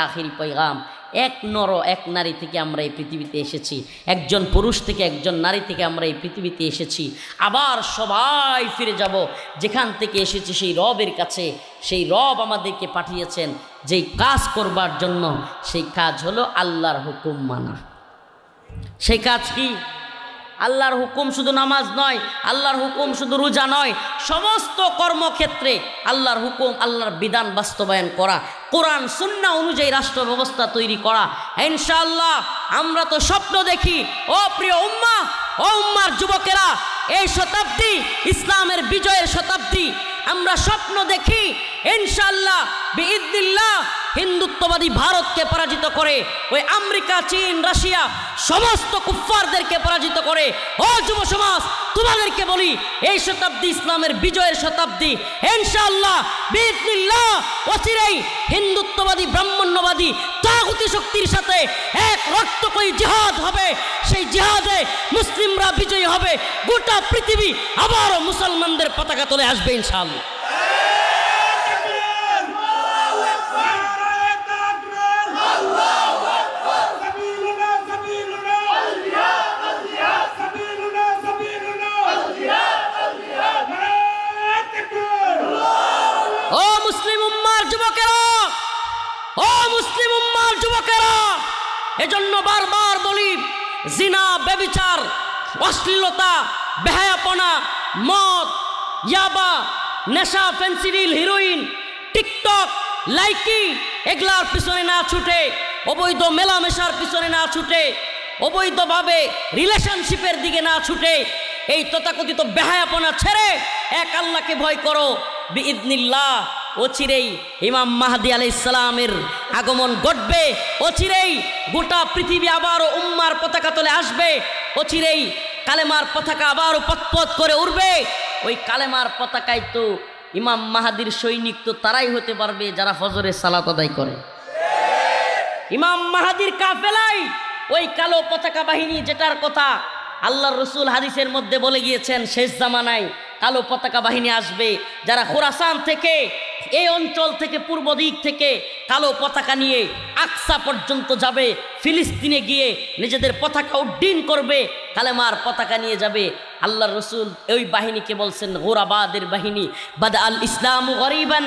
আখেরি পয়গাম, এক নর এক নারী থেকে আমরা এই পৃথিবীতে এসেছি, একজন পুরুষ থেকে একজন নারী থেকে আমরা এই পৃথিবীতে এসেছি, আবার সবাই ফিরে যাব যেখান থেকে এসেছি সেই রবের কাছে। সেই রব আমাদেরকে পাঠিয়েছেন যেই কাজ করবার জন্য, সেই কাজ হলো আল্লাহর হুকুম মানা। সেই কাজ কি? আল্লাহর হুকুম শুধু নামাজ নয়, আল্লাহর হুকুম শুধু রোজা নয়, সমস্ত কর্মক্ষেত্রে আল্লাহর হুকুম, আল্লাহর বিধান বাস্তবায়ন করা, কোরআন সুন্নাহ অনুযায়ী রাষ্ট্র ব্যবস্থা তৈরি করা। ইনশাআল্লাহ আমরা তো স্বপ্ন দেখি, ও প্রিয় উম্মাহ, ও উম্মার যুবকেরা, এই শতাব্দী ইসলামের বিজয়ের শতাব্দী। আমরা স্বপ্ন দেখি ইনশাআল্লাহ বিইذনিল্লাহ হিন্দুত্ববাদী ভারতকে পরাজিত করে, ওই আমেরিকা, চীন, রাশিয়া সমস্ত কুফফারদেরকে পরাজিত করে। ও যুব সমাজ, তোমাদেরকে বলি, এই শতাব্দী ইসলামের বিজয়ের শতাব্দী। ইনশাআল্লাহ বিইذনিল্লাহ অচিরেই হিন্দুত্ববাদী, ব্রাহ্মণ্যবাদী তাগুতি শক্তির সাথে এক রক্তকয়ী জিহাদ হবে। সেই জিহাদে মুসলিমরা বিজয়ী হবে, গোটা পৃথিবী আবারও মুসলমানদের পতাকা তুলে আসবে ইনশাআল্লাহ। ও মুসলিম উম্মার যুবকেরা, ও মুসলিম উম্মার যুবকেরা, এজন্য বারবার বলি, জিনা, ব্যভিচার, অশ্লীলতা, বেহায়াপনা, মদ, ইয়াবা, নেশা, ফেন্সিডিল, হিরোইন, টিকটক, লাইকি, এগুলার পিছনে না ছুটে, অবৈধ মেলামেশার পিছনে না ছুটে, অবৈধভাবে রিলেশনশিপের দিকে না ছুটে, এই তথাকথিত বেহায়াপনা ছেড়ে এক আল্লাহকে ভয় করো। বিইذনিল্লাহ অচিরেই ইমাম মাহদী আলাইহিস সালামের আগমন ঘটবে, অচিরেই গোটা পৃথিবী আবারও উম্মার পতাকা তুলে আসবে, অচিরেই কালেমার পতাকা আবারও পতপত করে উঠবে। ওই কালেমার পতাকায় তো ইমাম মাহদীর সৈনিক তো তারাই হতে পারবে যারা ফজরের সালাত আদায় করে। ইমাম মাহদীর কাফেলাই ওই কালো পতাকা বাহিনী, যেটার কথা আল্লাহর রসুল হাদিসের মধ্যে বলে গিয়েছেন, শেষ জামানায় কালো পতাকা বাহিনী আসবে, যারা খোরাসান থেকে এই অঞ্চল থেকে পূর্ব দিক থেকে কালো পতাকা নিয়ে আকসা পর্যন্ত যাবে, ফিলিস্তিনে গিয়ে নিজেদের পতাকা উড্ডীন করবে, কালেমার পতাকা নিয়ে যাবে। আল্লাহর রসুল ওই বাহিনীকে বলছেন গোরাবাদের বাহিনী, বাদা আল ইসলামু গরিবান।